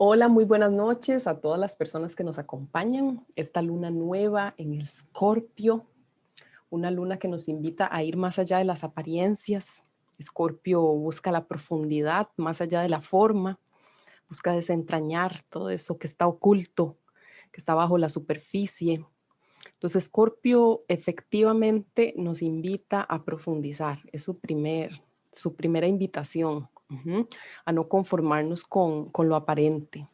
Hola, muy buenas noches a todas las personas que nos acompañan. Esta luna nueva en Escorpio, una luna que nos invita a ir más allá de las apariencias. Escorpio busca la profundidad, más allá de la forma, busca desentrañar todo eso que está oculto, que está bajo la superficie. Entonces, Escorpio efectivamente nos invita a profundizar. Es su primera invitación, a no conformarnos con lo aparente.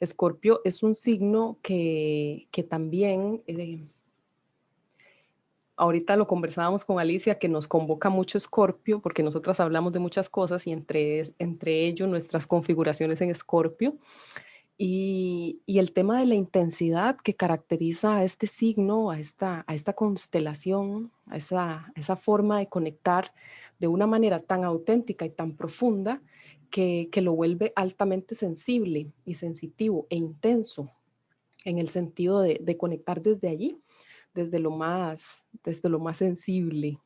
Escorpio es un signo que también, ahorita lo conversábamos con Alicia, que nos convoca mucho Escorpio, porque nosotras hablamos de muchas cosas y entre ello nuestras configuraciones en Escorpio. Y el tema de la intensidad que caracteriza a este signo, a esta constelación, a esa forma de conectar de una manera tan auténtica y tan profunda que lo vuelve altamente sensible y sensitivo e intenso en el sentido de conectar desde allí, desde lo más sensible.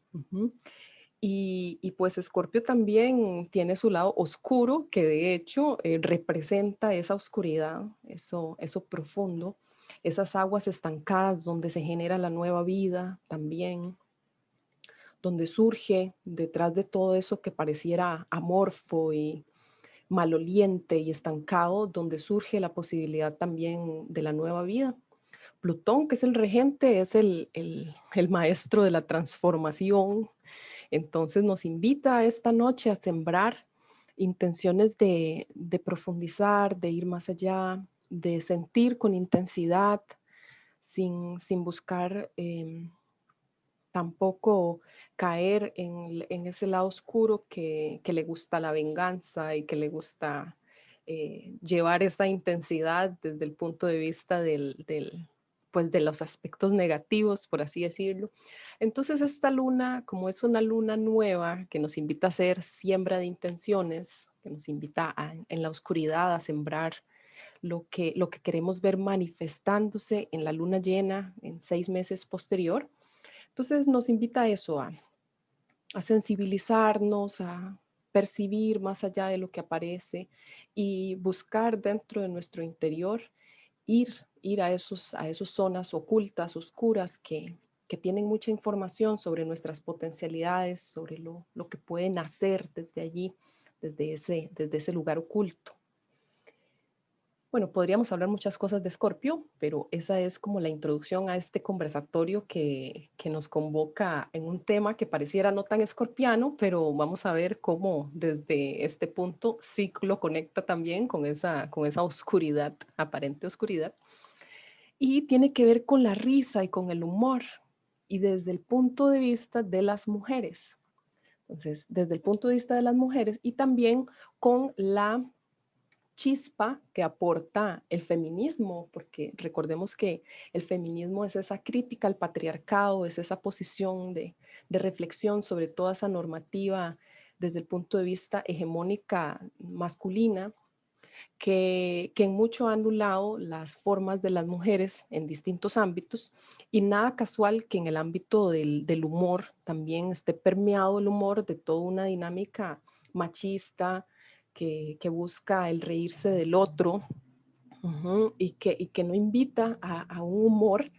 Y pues Escorpio también tiene su lado oscuro, que de hecho representa esa oscuridad, eso profundo, esas aguas estancadas donde se genera la nueva vida también, donde surge detrás de todo eso que pareciera amorfo y maloliente y estancado, donde surge la posibilidad también de la nueva vida. Plutón, que es el regente, es el maestro de la transformación. Entonces nos invita esta noche a sembrar intenciones de profundizar, de ir más allá, de sentir con intensidad, sin buscar tampoco caer en ese lado oscuro que le gusta la venganza y que le gusta llevar esa intensidad desde el punto de vista pues de los aspectos negativos, por así decirlo. Entonces esta luna, como es una luna nueva que nos invita a hacer siembra de intenciones, que nos invita en la oscuridad a sembrar lo que queremos ver manifestándose en la luna llena en 6 meses posterior. Entonces nos invita a eso, a sensibilizarnos, a percibir más allá de lo que aparece y buscar dentro de nuestro interior ir a esas zonas ocultas, oscuras, que tienen mucha información sobre nuestras potencialidades, sobre lo que pueden hacer desde allí, desde ese lugar oculto. Bueno, podríamos hablar muchas cosas de Escorpio, pero esa es como la introducción a este conversatorio que nos convoca en un tema que pareciera no tan escorpiano, pero vamos a ver cómo desde este punto sí lo conecta también con esa oscuridad, aparente oscuridad, y tiene que ver con la risa y con el humor, y desde el punto de vista de las mujeres. Entonces, desde el punto de vista de las mujeres y también con la chispa que aporta el feminismo, porque recordemos que el feminismo es esa crítica al patriarcado, es esa posición de reflexión sobre toda esa normativa desde el punto de vista hegemónica masculina, que en mucho ha anulado las formas de las mujeres en distintos ámbitos, y nada casual que en el ámbito del humor también esté permeado el humor de toda una dinámica machista que busca el reírse del otro, y que no invita a un humor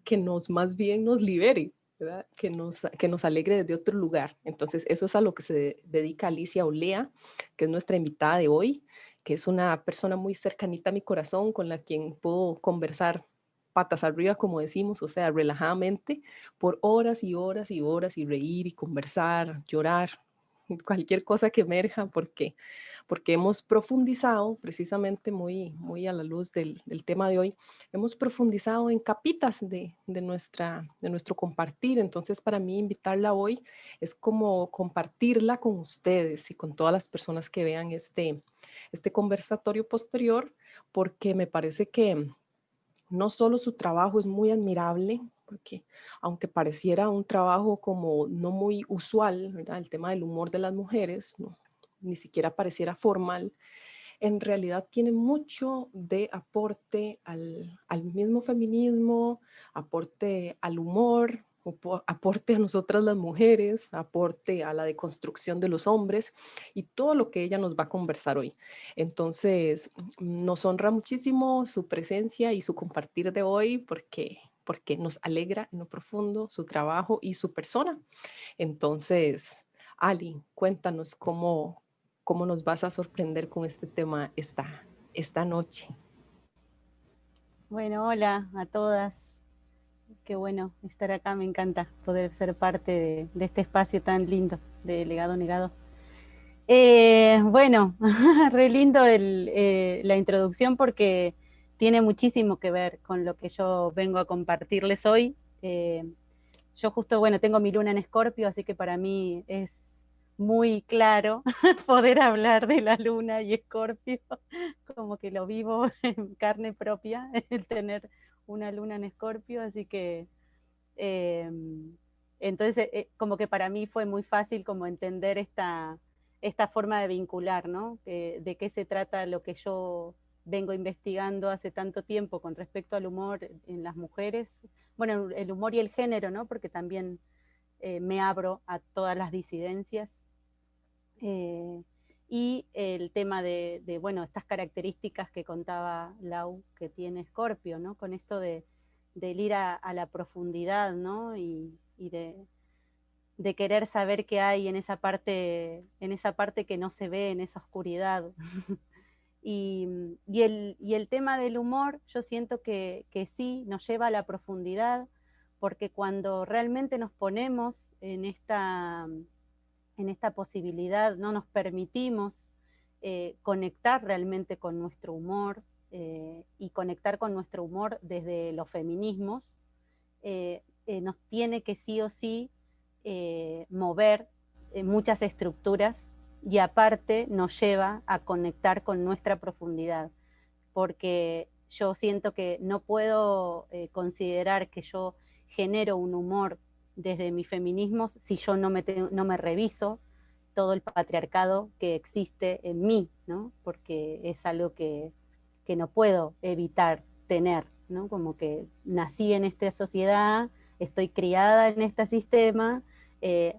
que más bien nos libere, ¿verdad? Que nos alegre desde otro lugar. Entonces, eso es a lo que se dedica Alicia Olea, que es nuestra invitada de hoy, que es una persona muy cercanita a mi corazón, con la quien puedo conversar patas arriba, como decimos, o sea, relajadamente, por horas y horas y horas, y reír y conversar, llorar, cualquier cosa que emerja, porque hemos profundizado, precisamente muy a la luz del tema de hoy, hemos profundizado en capitas de nuestro compartir. Entonces, para mí, invitarla hoy es como compartirla con ustedes y con todas las personas que vean este conversatorio posterior, porque me parece que no solo su trabajo es muy admirable, porque aunque pareciera un trabajo como no muy usual, ¿verdad? El tema del humor de las mujeres, no, ni siquiera pareciera formal, en realidad tiene mucho de aporte al mismo feminismo, aporte al humor, aporte a nosotras las mujeres, aporte a la deconstrucción de los hombres y todo lo que ella nos va a conversar hoy. Entonces, nos honra muchísimo su presencia y su compartir de hoy porque nos alegra en lo profundo su trabajo y su persona. Entonces, Ali, cuéntanos cómo nos vas a sorprender con este tema esta noche. Bueno, hola a todas. Qué bueno estar acá, me encanta poder ser parte de este espacio tan lindo de Legado Negado. Bueno, re lindo la introducción porque tiene muchísimo que ver con lo que yo vengo a compartirles hoy. Yo justo, bueno, tengo mi luna en Escorpio, así que para mí es muy claro poder hablar de la luna y Escorpio, como que lo vivo en carne propia, el tener una luna en Escorpio, así que eh, entonces como que para mí fue muy fácil como entender esta forma de vincular, ¿no? De qué se trata lo que yo vengo investigando hace tanto tiempo con respecto al humor en las mujeres, bueno, el humor y el género, ¿no? Porque también me abro a todas las disidencias. Y el tema bueno, estas características que contaba Lau que tiene Scorpio, ¿no? Con esto del ir a la profundidad, ¿no? Y de querer saber qué hay en esa parte que no se ve, en esa oscuridad. Y el tema del humor, yo siento que sí, nos lleva a la profundidad, porque cuando realmente nos ponemos en esta posibilidad, no nos permitimos conectar realmente con nuestro humor y conectar con nuestro humor desde los feminismos, nos tiene que sí o sí mover muchas estructuras y aparte nos lleva a conectar con nuestra profundidad, porque yo siento que no puedo considerar que yo genero un humor desde mis feminismos si yo no me reviso todo el patriarcado que existe en mí, ¿no? Porque es algo que no puedo evitar tener, ¿no? Como que nací en esta sociedad, estoy criada en este sistema,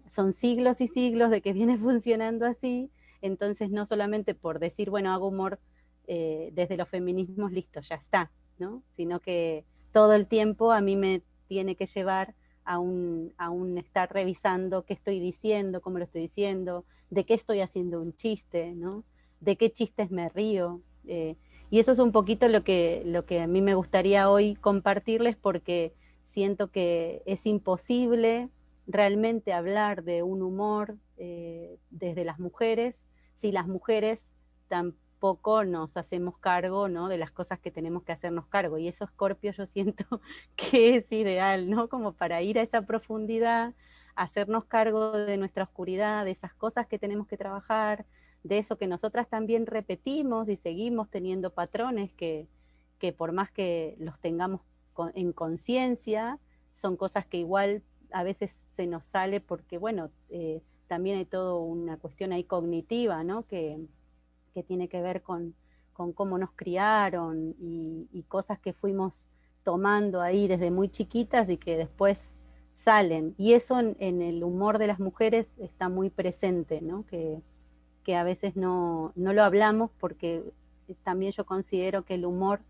son siglos y siglos de que viene funcionando así, entonces no solamente por decir, bueno, hago humor desde los feminismos, listo, ya está, ¿no? Sino que todo el tiempo a mí me tiene que llevar a un estar revisando qué estoy diciendo, cómo lo estoy diciendo, de qué estoy haciendo un chiste, ¿no? De qué chistes me río. Y eso es un poquito lo que a mí me gustaría hoy compartirles, porque siento que es imposible realmente hablar de un humor desde las mujeres si las mujeres tampoco nos hacemos cargo, ¿no? De las cosas que tenemos que hacernos cargo. Y eso Scorpio yo siento que es ideal, ¿no? Como para ir a esa profundidad, hacernos cargo de nuestra oscuridad, de esas cosas que tenemos que trabajar, de eso que nosotras también repetimos y seguimos teniendo patrones que por más que los tengamos en conciencia, son cosas que igual a veces se nos sale porque, bueno, también hay toda una cuestión ahí cognitiva, ¿no? Que tiene que ver con cómo nos criaron y cosas que fuimos tomando ahí desde muy chiquitas y que después salen. Y eso en el humor de las mujeres está muy presente, ¿no? Que a veces no lo hablamos porque también yo considero que el humor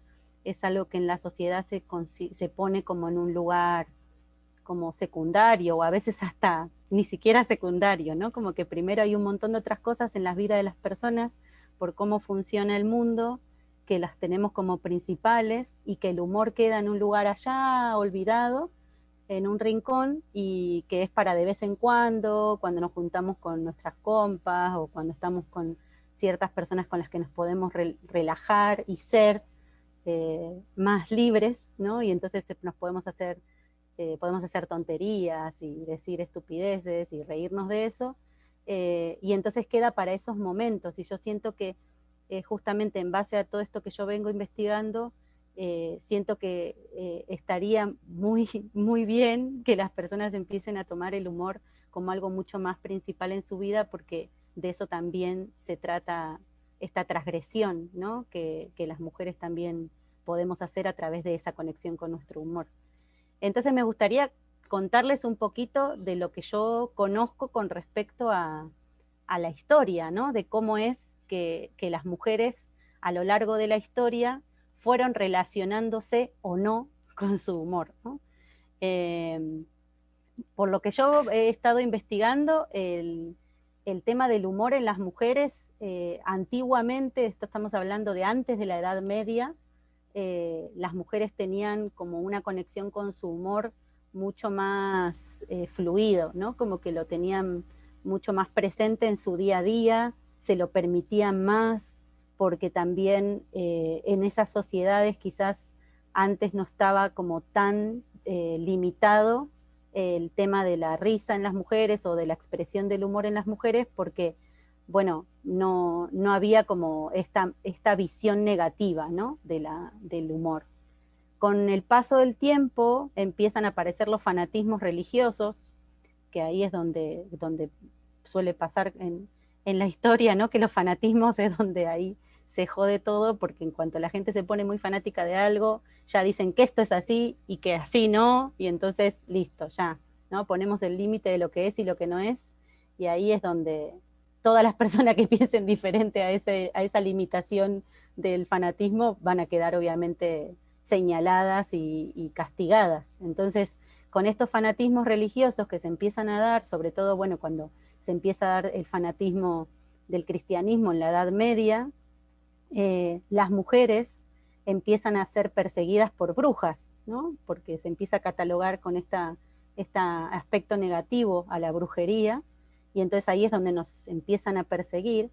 es algo que en la sociedad se pone como en un lugar como secundario o a veces hasta ni siquiera secundario, ¿no? Como que primero hay un montón de otras cosas en la vida de las personas por cómo funciona el mundo, que las tenemos como principales y que el humor queda en un lugar allá olvidado, en un rincón, y que es para de vez en cuando nos juntamos con nuestras compas o cuando estamos con ciertas personas con las que nos podemos relajar y ser más libres, ¿no? Y entonces podemos hacer tonterías y decir estupideces y reírnos de eso, y entonces queda para esos momentos. Y yo siento que justamente en base a todo esto que yo vengo investigando, siento que estaría muy, muy bien que las personas empiecen a tomar el humor como algo mucho más principal en su vida, porque de eso también se trata esta transgresión, ¿no? Que las mujeres también podemos hacer a través de esa conexión con nuestro humor. Entonces me gustaría contarles un poquito de lo que yo conozco con respecto a la historia, ¿no? De cómo es que las mujeres a lo largo de la historia fueron relacionándose o no con su humor, ¿no? Por lo que yo he estado investigando, el tema del humor en las mujeres, antiguamente, esto estamos hablando de antes de la Edad Media, las mujeres tenían como una conexión con su humor mucho más fluido, ¿no? Como que lo tenían mucho más presente en su día a día, se lo permitían más, porque también en esas sociedades quizás antes no estaba como tan limitado el tema de la risa en las mujeres o de la expresión del humor en las mujeres, porque, bueno, no había como esta visión negativa, ¿no? Del humor. Con el paso del tiempo empiezan a aparecer los fanatismos religiosos, que ahí es donde suele pasar en la historia, ¿no? Que los fanatismos es donde ahí se jode todo, porque en cuanto la gente se pone muy fanática de algo, ya dicen que esto es así y que así no, y entonces listo, ya, ¿no? Ponemos el límite de lo que es y lo que no es, y ahí es donde todas las personas que piensen diferente a esa limitación del fanatismo van a quedar obviamente señaladas y castigadas. Entonces, con estos fanatismos religiosos que se empiezan a dar, sobre todo, bueno, cuando se empieza a dar el fanatismo del cristianismo en la Edad Media, las mujeres empiezan a ser perseguidas por brujas, ¿no? Porque se empieza a catalogar con este aspecto negativo a la brujería, y entonces ahí es donde nos empiezan a perseguir,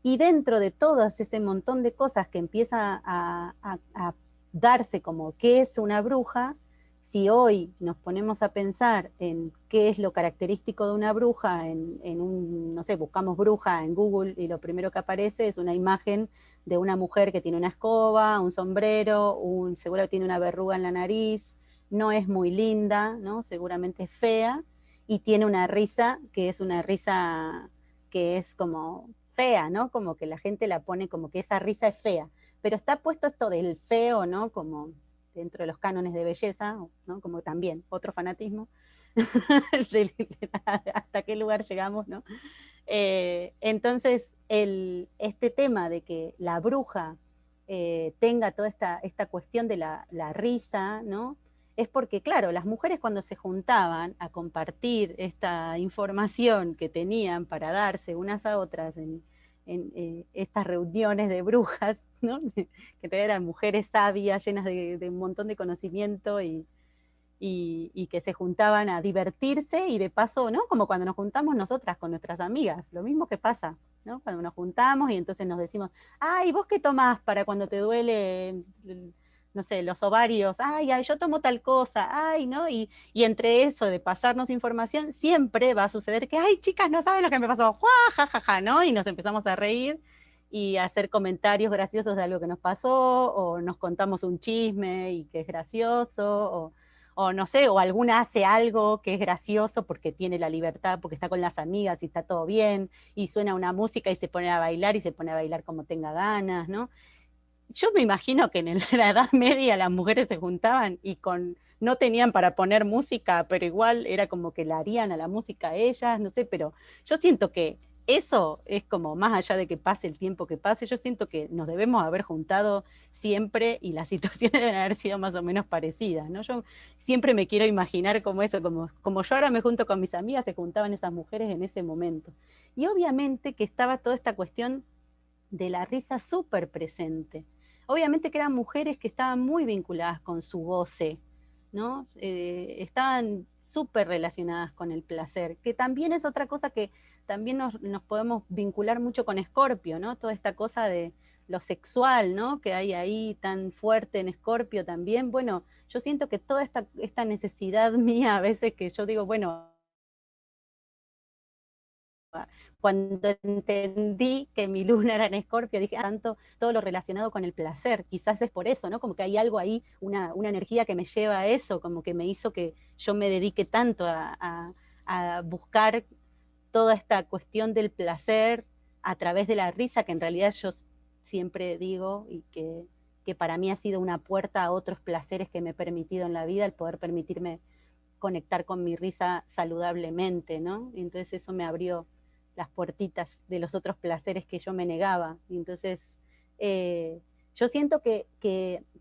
y dentro de todo ese montón de cosas que empieza a darse como qué es una bruja, si hoy nos ponemos a pensar en qué es lo característico de una bruja, no sé, buscamos bruja en Google y lo primero que aparece es una imagen de una mujer que tiene una escoba, un sombrero, seguro que tiene una verruga en la nariz, no es muy linda, ¿no? Seguramente es fea, y tiene una risa que es una risa que es como fea, ¿no? Como que la gente la pone como que esa risa es fea. Pero está puesto esto del feo, ¿no? Como dentro de los cánones de belleza, ¿no? Como también otro fanatismo. Hasta qué lugar llegamos, ¿no? Entonces, este tema de que la bruja tenga toda esta cuestión de la risa, ¿no? Es porque, claro, las mujeres cuando se juntaban a compartir esta información que tenían para darse unas a otras en estas reuniones de brujas, ¿no? Que eran mujeres sabias, llenas de un montón de conocimiento y que se juntaban a divertirse y de paso, ¿no? Como cuando nos juntamos nosotras con nuestras amigas, lo mismo que pasa, ¿no? Cuando nos juntamos y entonces nos decimos, ay, ¿vos qué tomás para cuando te duele, no sé, los ovarios? Ay, yo tomo tal cosa, ay, ¿no? Y entre eso de pasarnos información, siempre va a suceder que, ay, chicas, no saben lo que me pasó, ¡juá, ja, ja, ja!, ¿no? Y nos empezamos a reír y a hacer comentarios graciosos de algo que nos pasó, o nos contamos un chisme y que es gracioso, o no sé, o alguna hace algo que es gracioso porque tiene la libertad, porque está con las amigas y está todo bien, y suena una música y se pone a bailar y se pone a bailar como tenga ganas, ¿no? Yo me imagino que en la Edad Media las mujeres se juntaban y no tenían para poner música, pero igual era como que la harían a la música ellas, no sé, pero yo siento que eso es como más allá de que pase el tiempo que pase, yo siento que nos debemos haber juntado siempre y las situaciones deben haber sido más o menos parecidas, ¿no? Yo siempre me quiero imaginar como eso, como yo ahora me junto con mis amigas, se juntaban esas mujeres en ese momento. Y obviamente que estaba toda esta cuestión de la risa súper presente. Obviamente que eran mujeres que estaban muy vinculadas con su goce, ¿no? Estaban súper relacionadas con el placer, que también es otra cosa que también nos podemos vincular mucho con Escorpio, ¿no? Toda esta cosa de lo sexual, ¿no? Que hay ahí tan fuerte en Escorpio también. Bueno, yo siento que toda esta necesidad mía a veces que yo digo, bueno, cuando entendí que mi luna era en Escorpio, dije, tanto todo lo relacionado con el placer, quizás es por eso, ¿no? Como que hay algo ahí, una energía que me lleva a eso, como que me hizo que yo me dedique tanto a buscar toda esta cuestión del placer a través de la risa, que en realidad yo siempre digo y que para mí ha sido una puerta a otros placeres que me he permitido en la vida, el poder permitirme conectar con mi risa saludablemente, ¿no? Y entonces eso me abrió las puertitas de los otros placeres que yo me negaba. Y entonces yo siento que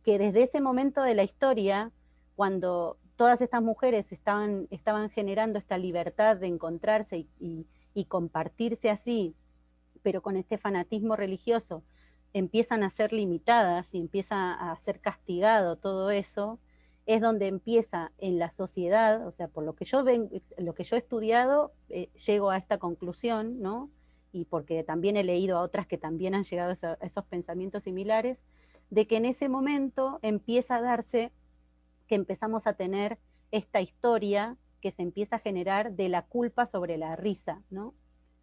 desde ese momento de la historia, cuando todas estas mujeres estaban generando esta libertad de encontrarse y compartirse así, pero con este fanatismo religioso, empiezan a ser limitadas y empieza a ser castigado todo eso, es donde empieza en la sociedad, o sea, por lo que yo he estudiado, llego a esta conclusión, ¿no? Y porque también he leído a otras que también han llegado a esos pensamientos similares, de que en ese momento empieza a darse que empezamos a tener esta historia que se empieza a generar de la culpa sobre la risa, ¿no?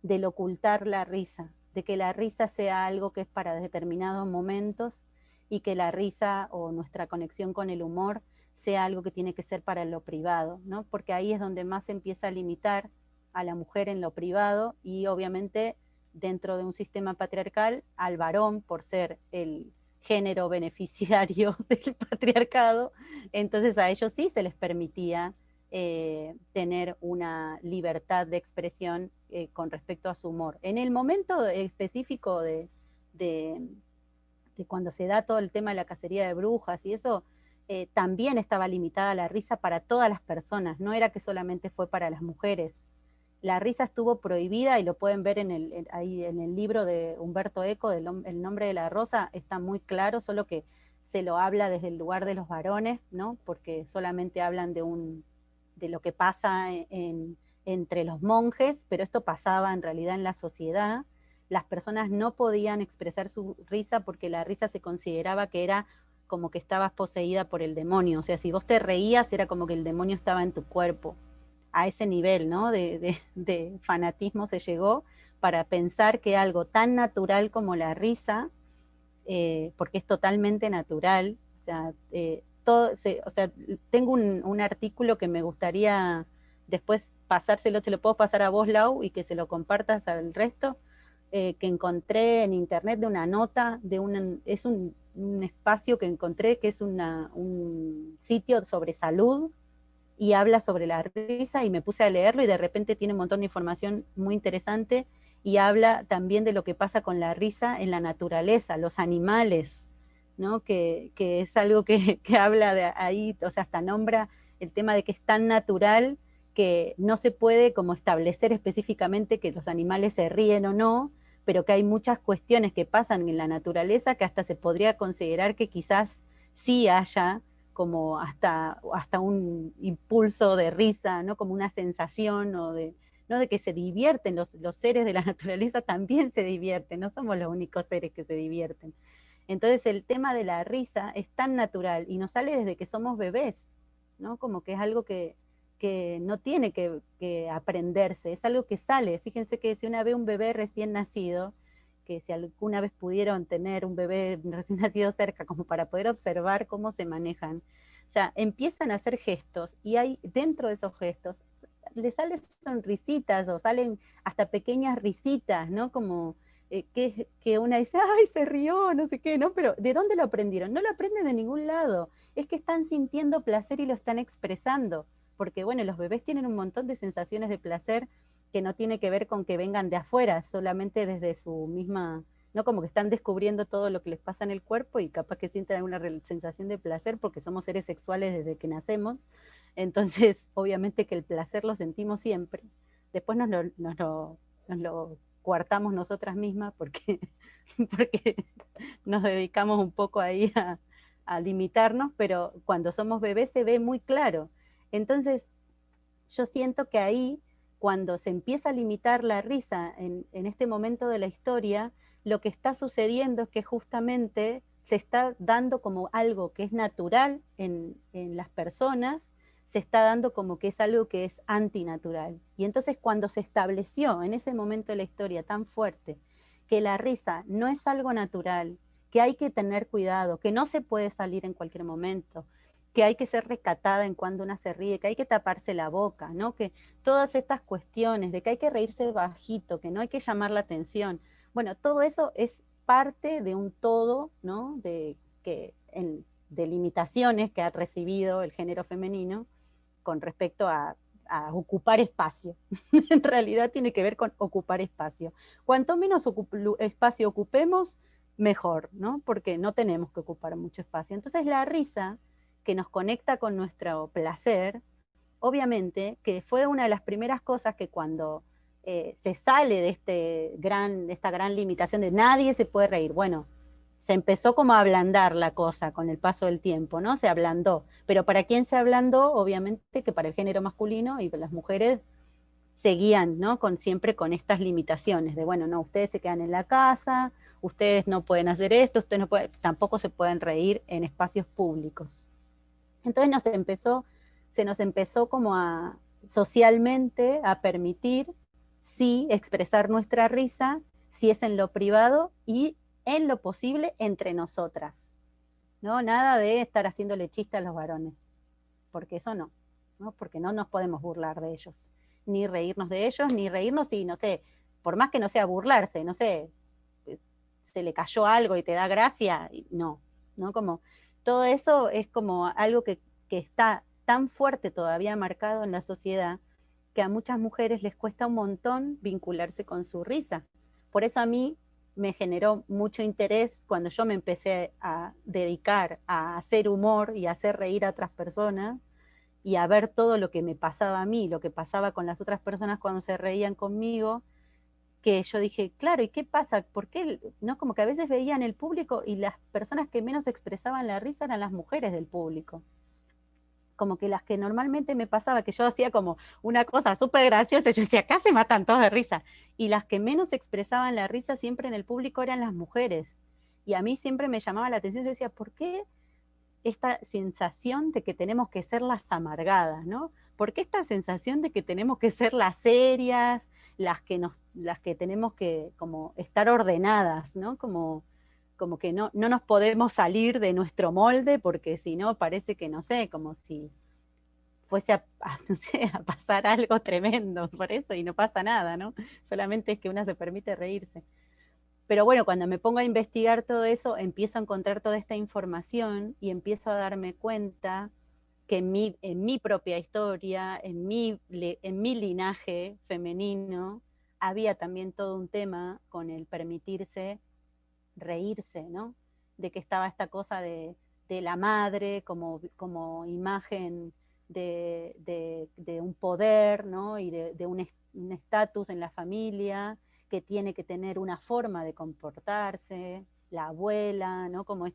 Del ocultar la risa, de que la risa sea algo que es para determinados momentos y que la risa o nuestra conexión con el humor sea algo que tiene que ser para lo privado, ¿no? Porque ahí es donde más se empieza a limitar a la mujer en lo privado y obviamente dentro de un sistema patriarcal al varón por ser el género beneficiario del patriarcado, entonces a ellos sí se les permitía tener una libertad de expresión con respecto a su humor. En el momento específico de cuando se da todo el tema de la cacería de brujas y eso, también estaba limitada la risa para todas las personas, no era que solamente fue para las mujeres. La risa estuvo prohibida y lo pueden ver ahí en el libro de Humberto Eco, El nombre de la rosa, está muy claro, solo que se lo habla desde el lugar de los varones, ¿no? Porque solamente hablan de lo que pasa entre los monjes, pero esto pasaba en realidad en la sociedad. Las personas no podían expresar su risa porque la risa se consideraba que era como que estabas poseída por el demonio, o sea, si vos te reías era como que el demonio estaba en tu cuerpo. A ese nivel, ¿no? de fanatismo se llegó para pensar que algo tan natural como la risa, porque es totalmente natural, o sea, o sea tengo un artículo que me gustaría después pasárselo, te lo puedo pasar a vos, Lau, y que se lo compartas al resto, que encontré en internet de una nota, es un espacio que encontré que es un sitio sobre salud, y habla sobre la risa y me puse a leerlo y de repente tiene un montón de información muy interesante y habla también de lo que pasa con la risa en la naturaleza, los animales, ¿no? Que es algo que habla de ahí, o sea, hasta nombra el tema de que es tan natural que no se puede como establecer específicamente que los animales se ríen o no, pero que hay muchas cuestiones que pasan en la naturaleza que hasta se podría considerar que quizás sí haya como hasta un impulso de risa, ¿no? Como una sensación ¿no? de que se divierten, los seres de la naturaleza también se divierten, no somos los únicos seres que se divierten. Entonces el tema de la risa es tan natural y nos sale desde que somos bebés, ¿no? Como que es algo que no tiene que aprenderse, es algo que sale. Fíjense que si una ve un bebé recién nacido, que si alguna vez pudieron tener un bebé recién nacido cerca, como para poder observar cómo se manejan, o sea, empiezan a hacer gestos y hay dentro de esos gestos les salen sonrisitas o salen hasta pequeñas risitas, ¿no? Como que una dice, ay, se rió, no sé qué, ¿no? Pero ¿de dónde lo aprendieron? No lo aprenden de ningún lado. Es que están sintiendo placer y lo están expresando. Porque, bueno, los bebés tienen un montón de sensaciones de placer que no tiene que ver con que vengan de afuera, solamente desde su misma, no como que están descubriendo todo lo que les pasa en el cuerpo y capaz que sienten alguna sensación de placer porque somos seres sexuales desde que nacemos. Entonces, obviamente que el placer lo sentimos siempre. Después nos lo coartamos nosotras mismas porque, porque nos dedicamos un poco ahí a limitarnos, pero cuando somos bebés se ve muy claro. Entonces, yo siento que ahí, cuando se empieza a limitar la risa en este momento de la historia, lo que está sucediendo es que justamente se está dando como algo que es natural en las personas, se está dando como que es algo que es antinatural. Y entonces cuando se estableció en ese momento de la historia tan fuerte que la risa no es algo natural, que hay que tener cuidado, que no se puede salir en cualquier momento, que hay que ser rescatada en cuando una se ríe, que hay que taparse la boca, ¿no? Que todas estas cuestiones de que hay que reírse bajito, que no hay que llamar la atención. Bueno, todo eso es parte de un todo, ¿no? De limitaciones que ha recibido el género femenino con respecto a ocupar espacio. En realidad tiene que ver con ocupar espacio. Cuanto menos espacio ocupemos, mejor, ¿no? Porque no tenemos que ocupar mucho espacio. Entonces la risa, que nos conecta con nuestro placer, obviamente que fue una de las primeras cosas que cuando se sale de esta gran limitación de nadie se puede reír, bueno, se empezó como a ablandar la cosa con el paso del tiempo, ¿no? Se ablandó. Pero ¿para quién se ablandó? Obviamente que para el género masculino, y las mujeres seguían, ¿no? Siempre con estas limitaciones de, bueno, no, ustedes se quedan en la casa, ustedes no pueden hacer esto, ustedes no pueden, tampoco se pueden reír en espacios públicos. Entonces se nos empezó como socialmente a permitir, sí, expresar nuestra risa, si es en lo privado y en lo posible entre nosotras, ¿no? Nada de estar haciéndole chiste a los varones, porque eso no, ¿no? Porque no nos podemos burlar de ellos, ni reírnos de ellos, ni reírnos y, no sé, por más que no sea burlarse, no sé, se le cayó algo y te da gracia, no, ¿no? Como todo eso es como algo que está tan fuerte todavía marcado en la sociedad que a muchas mujeres les cuesta un montón vincularse con su risa. Por eso a mí me generó mucho interés cuando yo me empecé a dedicar a hacer humor y a hacer reír a otras personas y a ver todo lo que me pasaba a mí, lo que pasaba con las otras personas cuando se reían conmigo, que yo dije, claro, ¿y qué pasa? ¿Por qué? ¿No? Como que a veces veían el público y las personas que menos expresaban la risa eran las mujeres del público. Como que las que normalmente me pasaba, que yo hacía como una cosa súper graciosa, yo decía, acá se matan todos de risa. Y las que menos expresaban la risa siempre en el público eran las mujeres. Y a mí siempre me llamaba la atención, yo decía, ¿por qué esta sensación de que tenemos que ser las amargadas, ¿no? ¿Por qué esta sensación de que tenemos que ser las serias, las que tenemos que como estar ordenadas, ¿no? Como que no nos podemos salir de nuestro molde porque si no parece que, no sé, como si fuese no sé, a pasar algo tremendo por eso y no pasa nada, ¿no? Solamente es que una se permite reírse. Pero bueno, cuando me pongo a investigar todo eso, empiezo a encontrar toda esta información y empiezo a darme cuenta que en mi propia historia, en mi linaje femenino, había también todo un tema con el permitirse reírse, ¿no? De que estaba esta cosa de la madre como imagen de un poder, ¿no? Y de un estatus en la familia, que tiene que tener una forma de comportarse, la abuela, ¿no? Como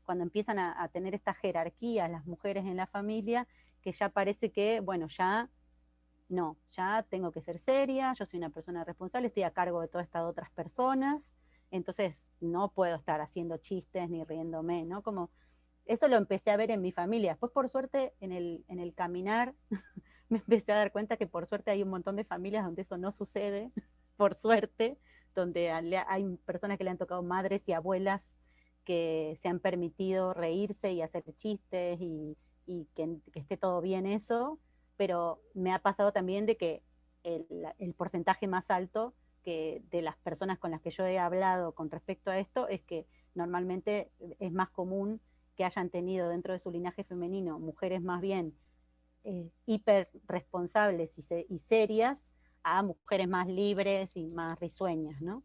cuando empiezan a tener estas jerarquías las mujeres en la familia, que ya parece que, bueno, ya no, ya tengo que ser seria, yo soy una persona responsable, estoy a cargo de todas estas otras personas, entonces no puedo estar haciendo chistes ni riéndome, ¿no? Como eso lo empecé a ver en mi familia. Después, por suerte, en el caminar, me empecé a dar cuenta que por suerte hay un montón de familias donde eso no sucede, por suerte, donde hay personas que le han tocado madres y abuelas que se han permitido reírse y hacer chistes y que esté todo bien eso, pero me ha pasado también de que el porcentaje más alto que de las personas con las que yo he hablado con respecto a esto es que normalmente es más común que hayan tenido dentro de su linaje femenino mujeres más bien hiper responsables y serias a mujeres más libres y más risueñas, ¿no?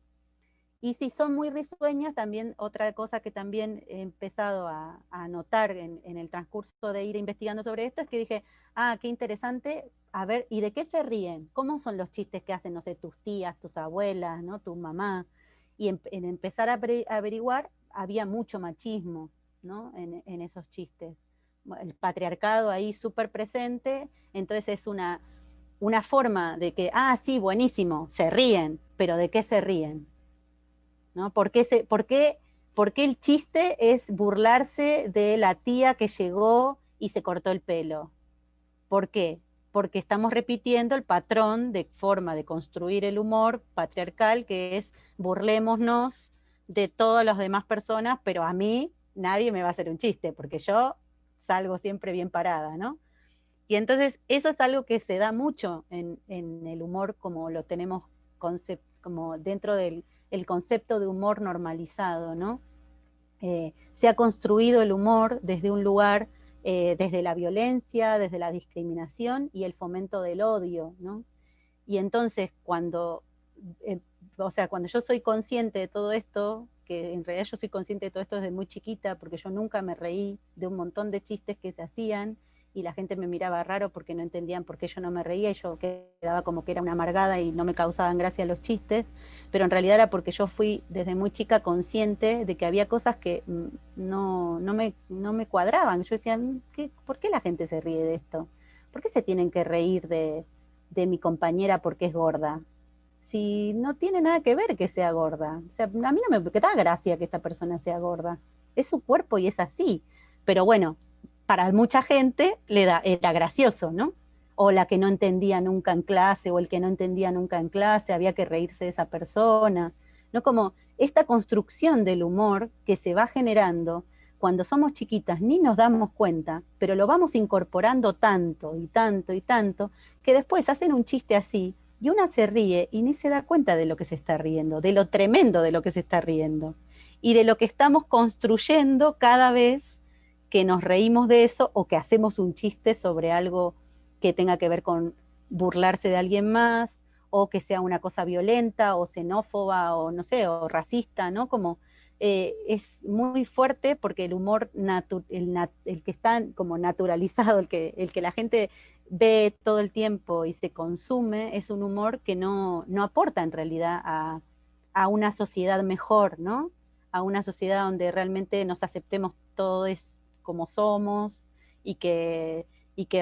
Y si son muy risueñas, también otra cosa que también he empezado a notar en el transcurso de ir investigando sobre esto es que dije, qué interesante, a ver, ¿y de qué se ríen? ¿Cómo son los chistes que hacen, no sé, tus tías, tus abuelas, ¿no? Tu mamá? Y en empezar a averiguar, había mucho machismo, ¿no? En esos chistes. El patriarcado ahí súper presente, entonces es una forma de que, sí, buenísimo, se ríen, pero ¿de qué se ríen? ¿No? ¿Por qué el chiste es burlarse de la tía que llegó y se cortó el pelo? ¿Por qué? Porque estamos repitiendo el patrón de forma de construir el humor patriarcal, que es burlémonos de todas las demás personas, pero a mí nadie me va a hacer un chiste, porque yo salgo siempre bien parada, ¿no? Y entonces eso es algo que se da mucho en el humor como lo tenemos como dentro del el concepto de humor normalizado, ¿no? Se ha construido el humor desde un lugar desde la violencia, desde la discriminación y el fomento del odio, ¿no? Y entonces cuando yo soy consciente de todo esto, que en realidad yo soy consciente de todo esto desde muy chiquita, porque yo nunca me reí de un montón de chistes que se hacían, y la gente me miraba raro porque no entendían por qué yo no me reía, y yo quedaba como que era una amargada y no me causaban gracia los chistes, pero en realidad era porque yo fui desde muy chica consciente de que había cosas que no me cuadraban. Yo decía, ¿por qué la gente se ríe de esto? ¿Por qué se tienen que reír de mi compañera porque es gorda? Si no tiene nada que ver que sea gorda. O sea, a mí no me da gracia que esta persona sea gorda. Es su cuerpo y es así. Pero bueno, para mucha gente era gracioso, ¿no? O la que no entendía nunca en clase, o el que no entendía nunca en clase, había que reírse de esa persona, ¿no? Como esta construcción del humor que se va generando cuando somos chiquitas, ni nos damos cuenta, pero lo vamos incorporando tanto y tanto y tanto, que después hacen un chiste así, y una se ríe y ni se da cuenta de lo que se está riendo, de lo tremendo de lo que se está riendo, y de lo que estamos construyendo cada vez que nos reímos de eso o que hacemos un chiste sobre algo que tenga que ver con burlarse de alguien más, o que sea una cosa violenta o xenófoba o no sé, o racista, ¿no? Como es muy fuerte porque el humor, el que está como naturalizado, el que la gente ve todo el tiempo y se consume, es un humor que no aporta en realidad a una sociedad mejor, ¿no? A una sociedad donde realmente nos aceptemos todos como somos, y que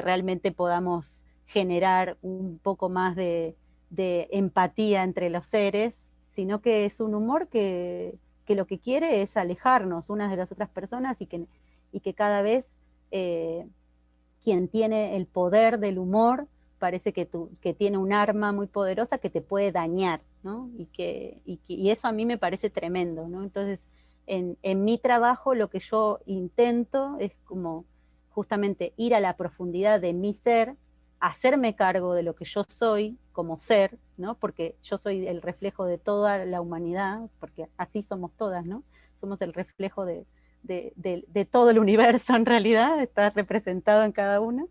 realmente podamos generar un poco más de empatía entre los seres, sino que es un humor que lo que quiere es alejarnos unas de las otras personas, y que cada vez quien tiene el poder del humor parece que tiene un arma muy poderosa que te puede dañar, ¿no? Y eso a mí me parece tremendo, ¿no? Entonces, en mi trabajo lo que yo intento es como justamente ir a la profundidad de mi ser, hacerme cargo de lo que yo soy como ser, ¿no? Porque yo soy el reflejo de toda la humanidad, porque así somos todas, ¿no? Somos el reflejo de todo el universo en realidad, está representado en cada una.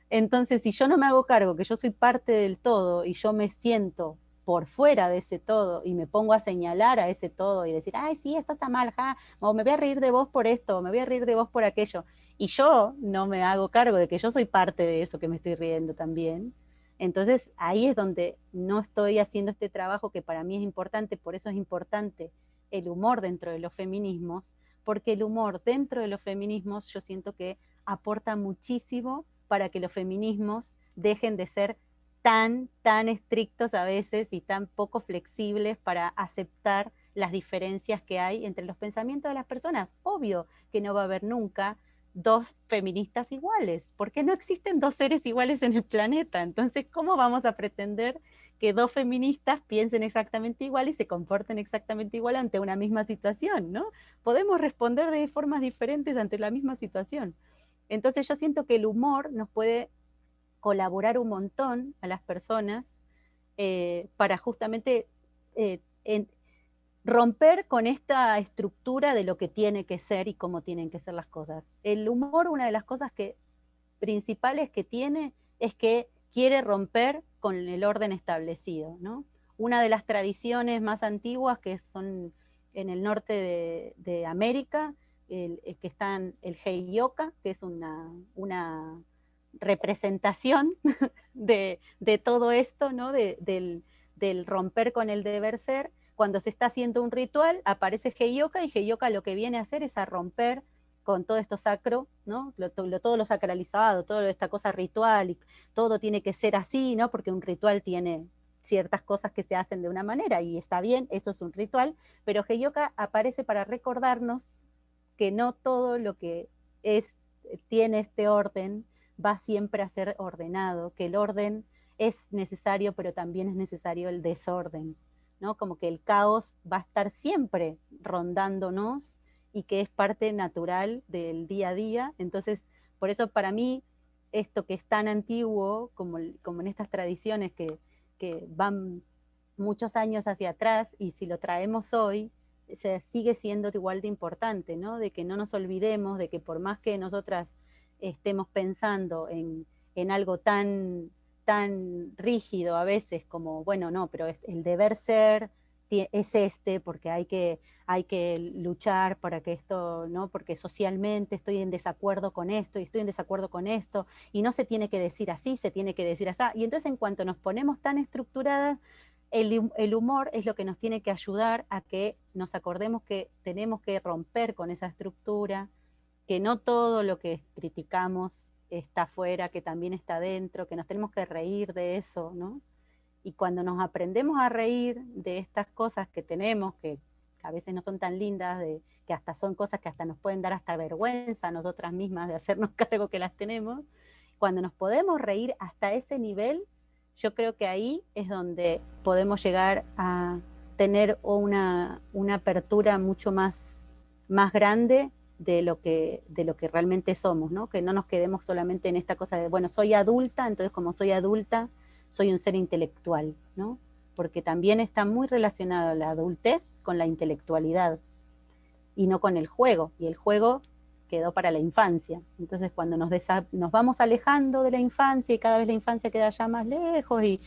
Entonces, si yo no me hago cargo que yo soy parte del todo y yo me siento por fuera de ese todo y me pongo a señalar a ese todo y decir, ay, sí, esto está mal, ja, o me voy a reír de vos por esto, o me voy a reír de vos por aquello, y yo no me hago cargo de que yo soy parte de eso que me estoy riendo también, entonces ahí es donde no estoy haciendo este trabajo que para mí es importante. Por eso es importante el humor dentro de los feminismos, porque el humor dentro de los feminismos yo siento que aporta muchísimo para que los feminismos dejen de ser tan estrictos a veces y tan poco flexibles para aceptar las diferencias que hay entre los pensamientos de las personas. Obvio que no va a haber nunca dos feministas iguales, porque no existen dos seres iguales en el planeta. Entonces, ¿cómo vamos a pretender que dos feministas piensen exactamente igual y se comporten exactamente igual ante una misma situación, ¿no? Podemos responder de formas diferentes ante la misma situación. Entonces yo siento que el humor nos puede colaborar un montón a las personas para justamente en, romper con esta estructura de lo que tiene que ser y cómo tienen que ser las cosas. El humor, una de las cosas principales que tiene es que quiere romper con el orden establecido, ¿no? Una de las tradiciones más antiguas que son en el norte de América, que están el Heyoka, que es una representación de todo esto, ¿no? Del romper con el deber ser. Cuando se está haciendo un ritual, aparece Heyoka, y Heyoka lo que viene a hacer es a romper con todo esto sacro, ¿no? Todo lo sacralizado, toda esta cosa ritual, y todo tiene que ser así, ¿no? Porque un ritual tiene ciertas cosas que se hacen de una manera, y está bien, eso es un ritual, pero Heyoka aparece para recordarnos que no todo lo que tiene este orden va siempre a ser ordenado, que el orden es necesario, pero también es necesario el desorden, ¿no? Como que el caos va a estar siempre rondándonos y que es parte natural del día a día. Entonces, por eso para mí, esto que es tan antiguo, como en estas tradiciones que van muchos años hacia atrás, y si lo traemos hoy, se sigue siendo igual de importante, ¿no? De que no nos olvidemos de que por más que nosotras estemos pensando en algo tan rígido a veces como, bueno, no, pero el deber ser es porque hay que luchar para que esto, ¿no? Porque socialmente estoy en desacuerdo con esto y estoy en desacuerdo con esto y no se tiene que decir así, se tiene que decir así. Y entonces en cuanto nos ponemos tan estructuradas, el humor es lo que nos tiene que ayudar a que nos acordemos que tenemos que romper con esa estructura, que no todo lo que criticamos está afuera, que también está dentro, que nos tenemos que reír de eso, ¿no? Y cuando nos aprendemos a reír de estas cosas que tenemos, que a veces no son tan lindas, que hasta son cosas que hasta nos pueden dar hasta vergüenza a nosotras mismas de hacernos cargo que las tenemos, cuando nos podemos reír hasta ese nivel, yo creo que ahí es donde podemos llegar a tener una apertura mucho más grande de lo que realmente somos, ¿no? Que no nos quedemos solamente en esta cosa de, bueno, soy adulta, entonces como soy adulta, soy un ser intelectual, ¿no? Porque también está muy relacionado la adultez con la intelectualidad y no con el juego, y el juego quedó para la infancia. Entonces cuando nos vamos alejando de la infancia y cada vez la infancia queda ya más lejos y,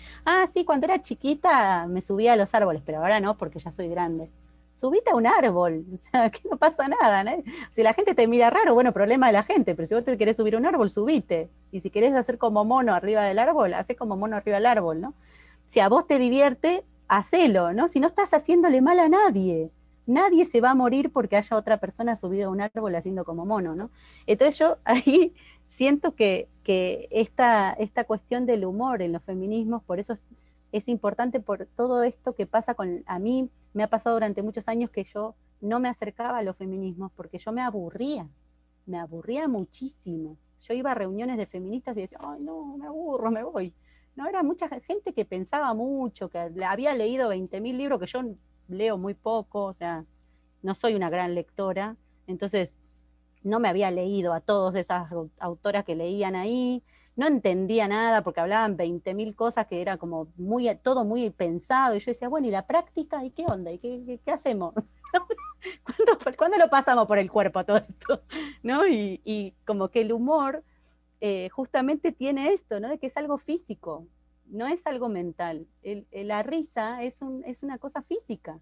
sí, cuando era chiquita me subía a los árboles, pero ahora no, porque ya soy grande. Subite a un árbol, o sea, que no pasa nada, ¿no? Si la gente te mira raro, bueno, problema de la gente, pero si vos te querés subir a un árbol, subite. Y si querés hacer como mono arriba del árbol, hacé como mono arriba del árbol, ¿no? Si a vos te divierte, hacelo, ¿no? Si no estás haciéndole mal a nadie. Nadie se va a morir porque haya otra persona subida a un árbol haciendo como mono, ¿no? Entonces yo ahí siento que esta cuestión del humor en los feminismos, por eso es importante por todo esto que pasa a mí, me ha pasado durante muchos años que yo no me acercaba a los feminismos porque yo me aburría muchísimo. Yo iba a reuniones de feministas y decía, ay no, me aburro, me voy. No, era mucha gente que pensaba mucho, que había leído 20.000 libros que yo leo muy poco, o sea, no soy una gran lectora, entonces no me había leído a todas esas autoras que leían ahí, no entendía nada porque hablaban 20.000 cosas que era como todo muy pensado, y yo decía, bueno, ¿y la práctica? ¿Y qué onda? ¿Y qué hacemos? ¿Cuándo lo pasamos por el cuerpo todo esto? ¿No? Y como que el humor justamente tiene esto, ¿no? De que es algo físico, no es algo mental. La risa es una cosa física.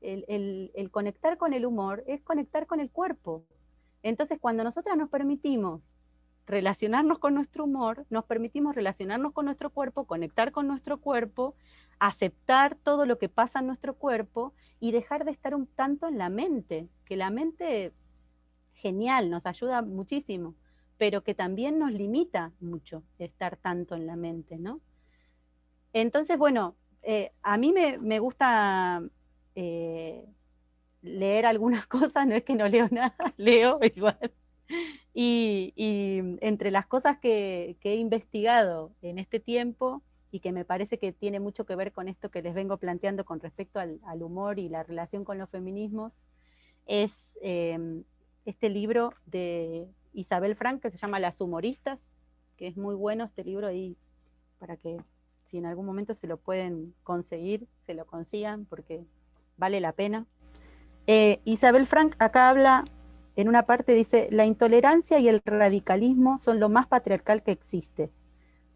El conectar con el humor es conectar con el cuerpo. Entonces, cuando nosotras nos permitimos relacionarnos con nuestro humor, nos permitimos relacionarnos con nuestro cuerpo, conectar con nuestro cuerpo, aceptar todo lo que pasa en nuestro cuerpo y dejar de estar un tanto en la mente, que la mente, genial, nos ayuda muchísimo, pero que también nos limita mucho estar tanto en la mente, ¿no? Entonces, bueno, a mí me gusta leer algunas cosas, no es que no leo nada, leo igual. Y entre las cosas que he investigado en este tiempo y que me parece que tiene mucho que ver con esto que les vengo planteando con respecto al humor y la relación con los feminismos, es este libro de Isabel Frank que se llama Las humoristas, que es muy bueno este libro ahí, para que si en algún momento se lo pueden conseguir, se lo consigan, porque vale la pena. Isabel Frank acá habla, en una parte dice, la intolerancia y el radicalismo son lo más patriarcal que existe.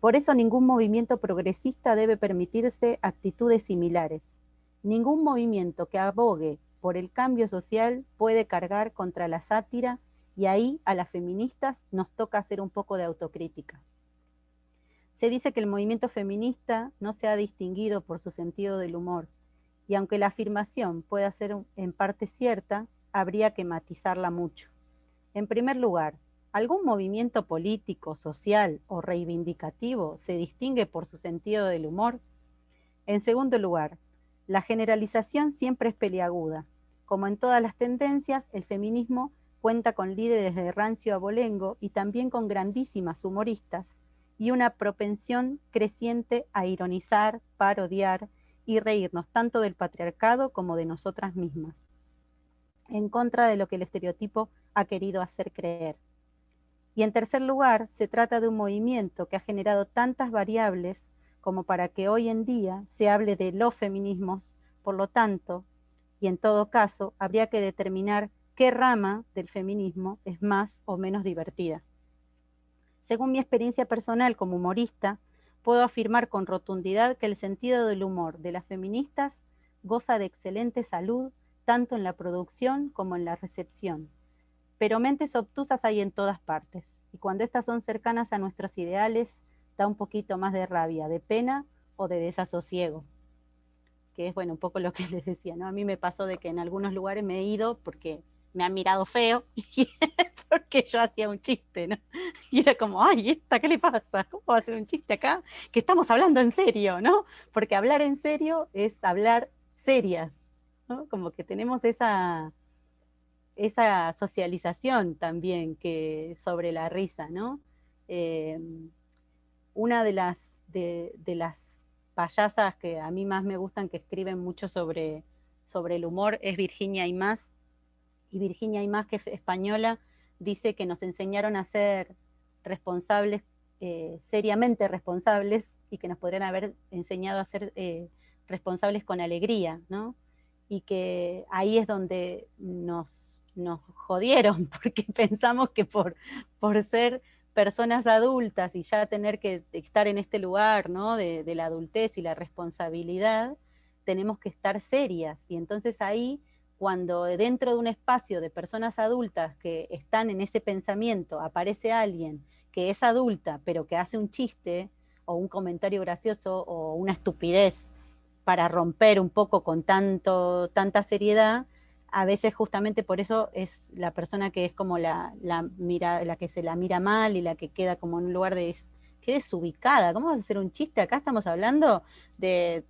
Por eso ningún movimiento progresista debe permitirse actitudes similares. Ningún movimiento que abogue por el cambio social puede cargar contra la sátira y ahí a las feministas nos toca hacer un poco de autocrítica. Se dice que el movimiento feminista no se ha distinguido por su sentido del humor, y aunque la afirmación pueda ser en parte cierta, habría que matizarla mucho. En primer lugar, ¿algún movimiento político, social o reivindicativo se distingue por su sentido del humor? En segundo lugar, la generalización siempre es peliaguda. Como en todas las tendencias, el feminismo cuenta con líderes de rancio abolengo y también con grandísimas humoristas y una propensión creciente a ironizar, parodiar y reírnos tanto del patriarcado como de nosotras mismas, en contra de lo que el estereotipo ha querido hacer creer. Y en tercer lugar, se trata de un movimiento que ha generado tantas variables como para que hoy en día se hable de los feminismos, por lo tanto, y en todo caso, habría que determinar qué rama del feminismo es más o menos divertida. Según mi experiencia personal como humorista, puedo afirmar con rotundidad que el sentido del humor de las feministas goza de excelente salud, tanto en la producción como en la recepción. Pero mentes obtusas hay en todas partes, y cuando estas son cercanas a nuestros ideales, da un poquito más de rabia, de pena o de desasosiego. Que es, bueno, un poco lo que les decía, ¿no? A mí me pasó de que en algunos lugares me he ido porque me han mirado feo, porque yo hacía un chiste, ¿no? Y era como, ay, ¿esta qué le pasa? ¿Cómo va a hacer un chiste acá? Que estamos hablando en serio, ¿no? Porque hablar en serio es hablar serias, ¿no? Como que tenemos esa socialización también que sobre la risa, ¿no? Eh, una de las payasas que a mí más me gustan, que escriben mucho sobre el humor, es Virginia Imaz. Y Virginia Imaz, que es española, dice que nos enseñaron a ser responsables, seriamente responsables, y que nos podrían haber enseñado a ser responsables con alegría, ¿no? Y que ahí es donde nos jodieron, porque pensamos que por ser personas adultas y ya tener que estar en este lugar, ¿no? de la adultez y la responsabilidad, tenemos que estar serias. Y entonces ahí, cuando dentro de un espacio de personas adultas que están en ese pensamiento, aparece alguien que es adulta, pero que hace un chiste o un comentario gracioso o una estupidez para romper un poco con tanta seriedad, a veces justamente por eso es la persona que es como la que se la mira mal y la que queda como en un lugar de qué desubicada, ¿cómo vas a hacer un chiste? Acá estamos hablando de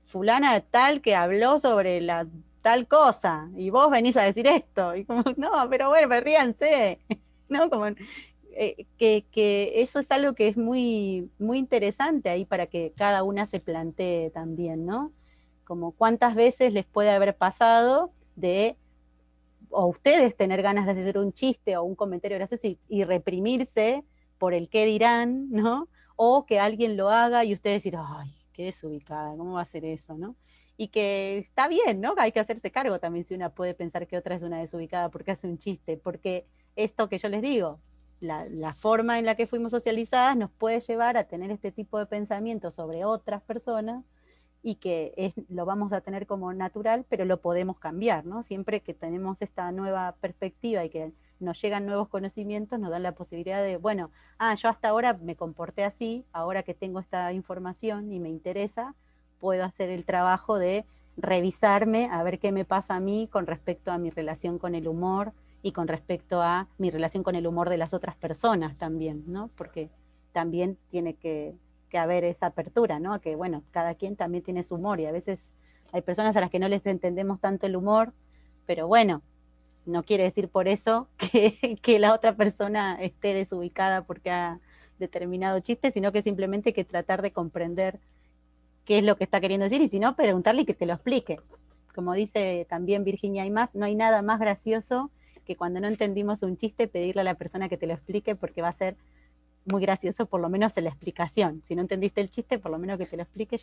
fulana tal que habló sobre la tal cosa, y vos venís a decir esto, y como, no, pero bueno, pues ríanse, ¿no? Como, que eso es algo que es muy, muy interesante ahí para que cada una se plantee también, ¿no? Como cuántas veces les puede haber pasado de, o ustedes tener ganas de hacer un chiste o un comentario gracioso y reprimirse por el qué dirán, ¿no? O que alguien lo haga y ustedes decir, ay, qué desubicada, ¿cómo va a hacer eso, no? Y que está bien, ¿no? Hay que hacerse cargo también si una puede pensar que otra es una desubicada porque hace un chiste, porque esto que yo les digo, la forma en la que fuimos socializadas nos puede llevar a tener este tipo de pensamientos sobre otras personas y que lo vamos a tener como natural, pero lo podemos cambiar, ¿no? Siempre que tenemos esta nueva perspectiva y que nos llegan nuevos conocimientos, nos dan la posibilidad de, bueno, yo hasta ahora me comporté así, ahora que tengo esta información y me interesa, puedo hacer el trabajo de revisarme, a ver qué me pasa a mí con respecto a mi relación con el humor y con respecto a mi relación con el humor de las otras personas también, ¿no? Porque también tiene que haber esa apertura, ¿no? Que bueno, cada quien también tiene su humor y a veces hay personas a las que no les entendemos tanto el humor, pero bueno, no quiere decir por eso que la otra persona esté desubicada porque ha determinado chiste, sino que simplemente hay que tratar de comprender qué es lo que está queriendo decir y si no, preguntarle y que te lo explique. Como dice también Virginia Imaz, no hay nada más gracioso que cuando no entendimos un chiste pedirle a la persona que te lo explique porque va a ser muy gracioso, por lo menos en la explicación. Si no entendiste el chiste, por lo menos que te lo explique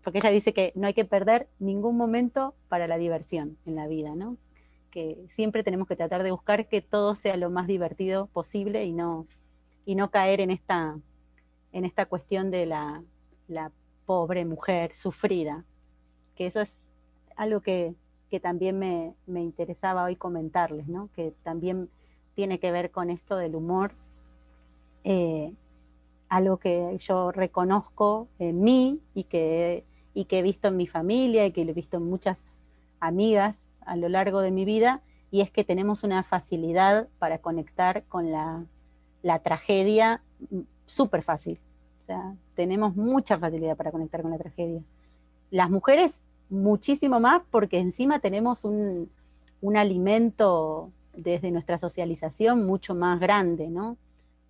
porque ella dice que no hay que perder ningún momento para la diversión en la vida, ¿no? Que siempre tenemos que tratar de buscar que todo sea lo más divertido posible y no caer en esta cuestión de la pobre mujer sufrida, que eso es algo que también me interesaba hoy comentarles, ¿no? Que también tiene que ver con esto del humor, eh, algo que yo reconozco en mí y que he visto en mi familia y que he visto en muchas amigas a lo largo de mi vida, y es que tenemos una facilidad para conectar con la tragedia súper fácil. O sea, tenemos mucha facilidad para conectar con la tragedia. Las mujeres muchísimo más porque encima tenemos un alimento desde nuestra socialización mucho más grande, ¿no?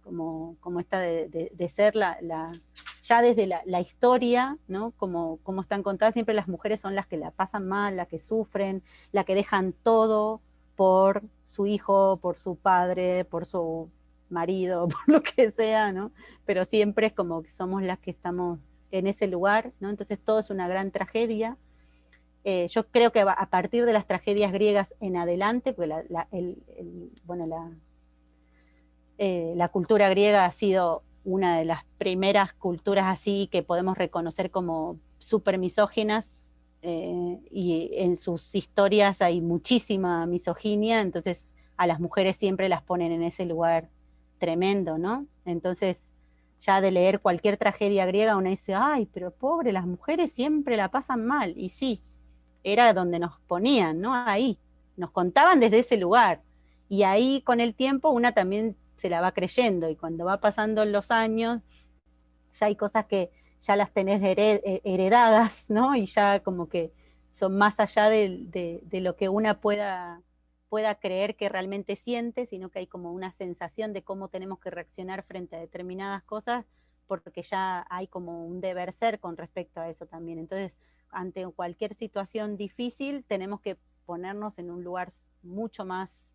Como esta de ser ya desde la historia, ¿no? Como están contadas, siempre las mujeres son las que la pasan mal, las que sufren, las que dejan todo por su hijo, por su padre, por su marido, por lo que sea, ¿no? Pero siempre es como que somos las que estamos en ese lugar, ¿no? Entonces todo es una gran tragedia. Yo creo que a partir de las tragedias griegas en adelante, porque la cultura griega ha sido una de las primeras culturas así que podemos reconocer como súper misóginas, y en sus historias hay muchísima misoginia, entonces a las mujeres siempre las ponen en ese lugar tremendo, ¿no? Entonces, ya de leer cualquier tragedia griega, uno dice, ay, pero pobre, las mujeres siempre la pasan mal, y sí, era donde nos ponían, ¿no? Ahí, nos contaban desde ese lugar, y ahí con el tiempo una también se la va creyendo, y cuando va pasando los años, ya hay cosas que ya las tenés heredadas, ¿no? Y ya como que son más allá de lo que una pueda creer que realmente siente, sino que hay como una sensación de cómo tenemos que reaccionar frente a determinadas cosas, porque ya hay como un deber ser con respecto a eso también. Entonces, ante cualquier situación difícil, tenemos que ponernos en un lugar mucho más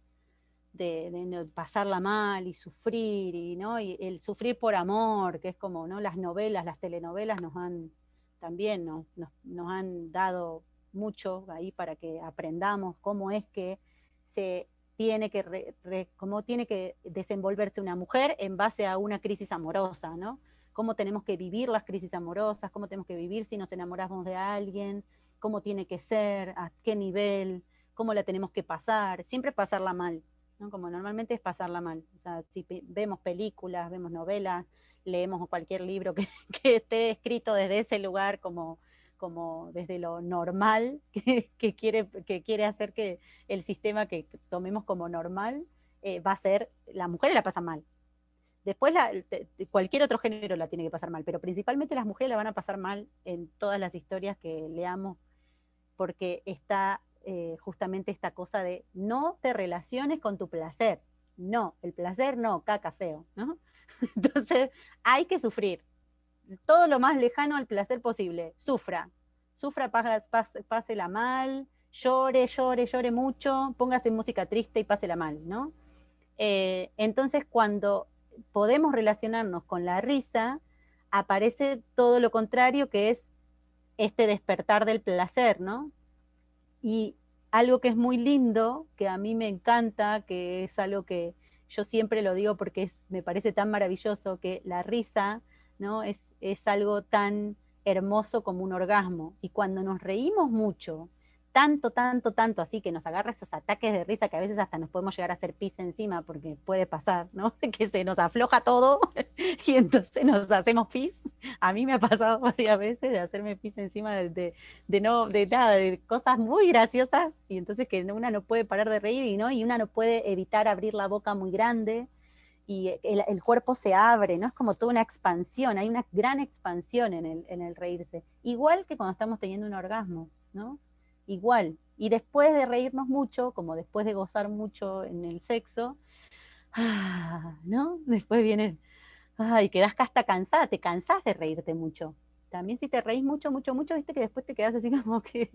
de pasarla mal y sufrir, y, ¿no? Y el sufrir por amor, que es como, ¿no? Las novelas, las telenovelas nos han también nos han dado mucho ahí para que aprendamos cómo es que se tiene que cómo tiene que desenvolverse una mujer en base a una crisis amorosa, ¿no? Cómo tenemos que vivir las crisis amorosas, cómo tenemos que vivir si nos enamoramos de alguien, cómo tiene que ser, a qué nivel, cómo la tenemos que pasar, siempre pasarla mal, ¿no? Como normalmente es pasarla mal. O sea, si vemos películas, vemos novelas, leemos cualquier libro que, que esté escrito desde ese lugar, como desde lo normal, que quiere hacer que el sistema que tomemos como normal, va a ser, las mujeres la pasan mal. Después cualquier otro género la tiene que pasar mal, pero principalmente las mujeres la van a pasar mal en todas las historias que leamos, porque está justamente esta cosa de no te relaciones con tu placer. No, el placer no, caca feo, ¿no? Entonces hay que sufrir. Todo lo más lejano al placer posible. Sufra. Sufra, pásela mal, llore, llore, llore mucho, póngase música triste y pásela mal, ¿no? Entonces, cuando podemos relacionarnos con la risa, aparece todo lo contrario, que es este despertar del placer, ¿no? Y algo que es muy lindo, que a mí me encanta, que es algo que yo siempre lo digo porque me parece tan maravilloso, que la risa, ¿no? Es algo tan hermoso como un orgasmo. Y cuando nos reímos mucho, tanto, tanto, tanto, así que nos agarra esos ataques de risa que a veces hasta nos podemos llegar a hacer pis encima, porque puede pasar, ¿no? Que se nos afloja todo y entonces nos hacemos pis. A mí me ha pasado varias veces de hacerme pis encima de no, de nada, de cosas muy graciosas, y entonces que una no puede parar de reír, y una no puede evitar abrir la boca muy grande, y el cuerpo se abre, ¿no? Es como toda una expansión, hay una gran expansión en el reírse, igual que cuando estamos teniendo un orgasmo, ¿no? Igual. Y después de reírnos mucho, como después de gozar mucho en el sexo, ¿no? Después viene, ay, quedás hasta cansada, te cansás de reírte mucho. También si te reís mucho, mucho, mucho, viste que después te quedás así como que,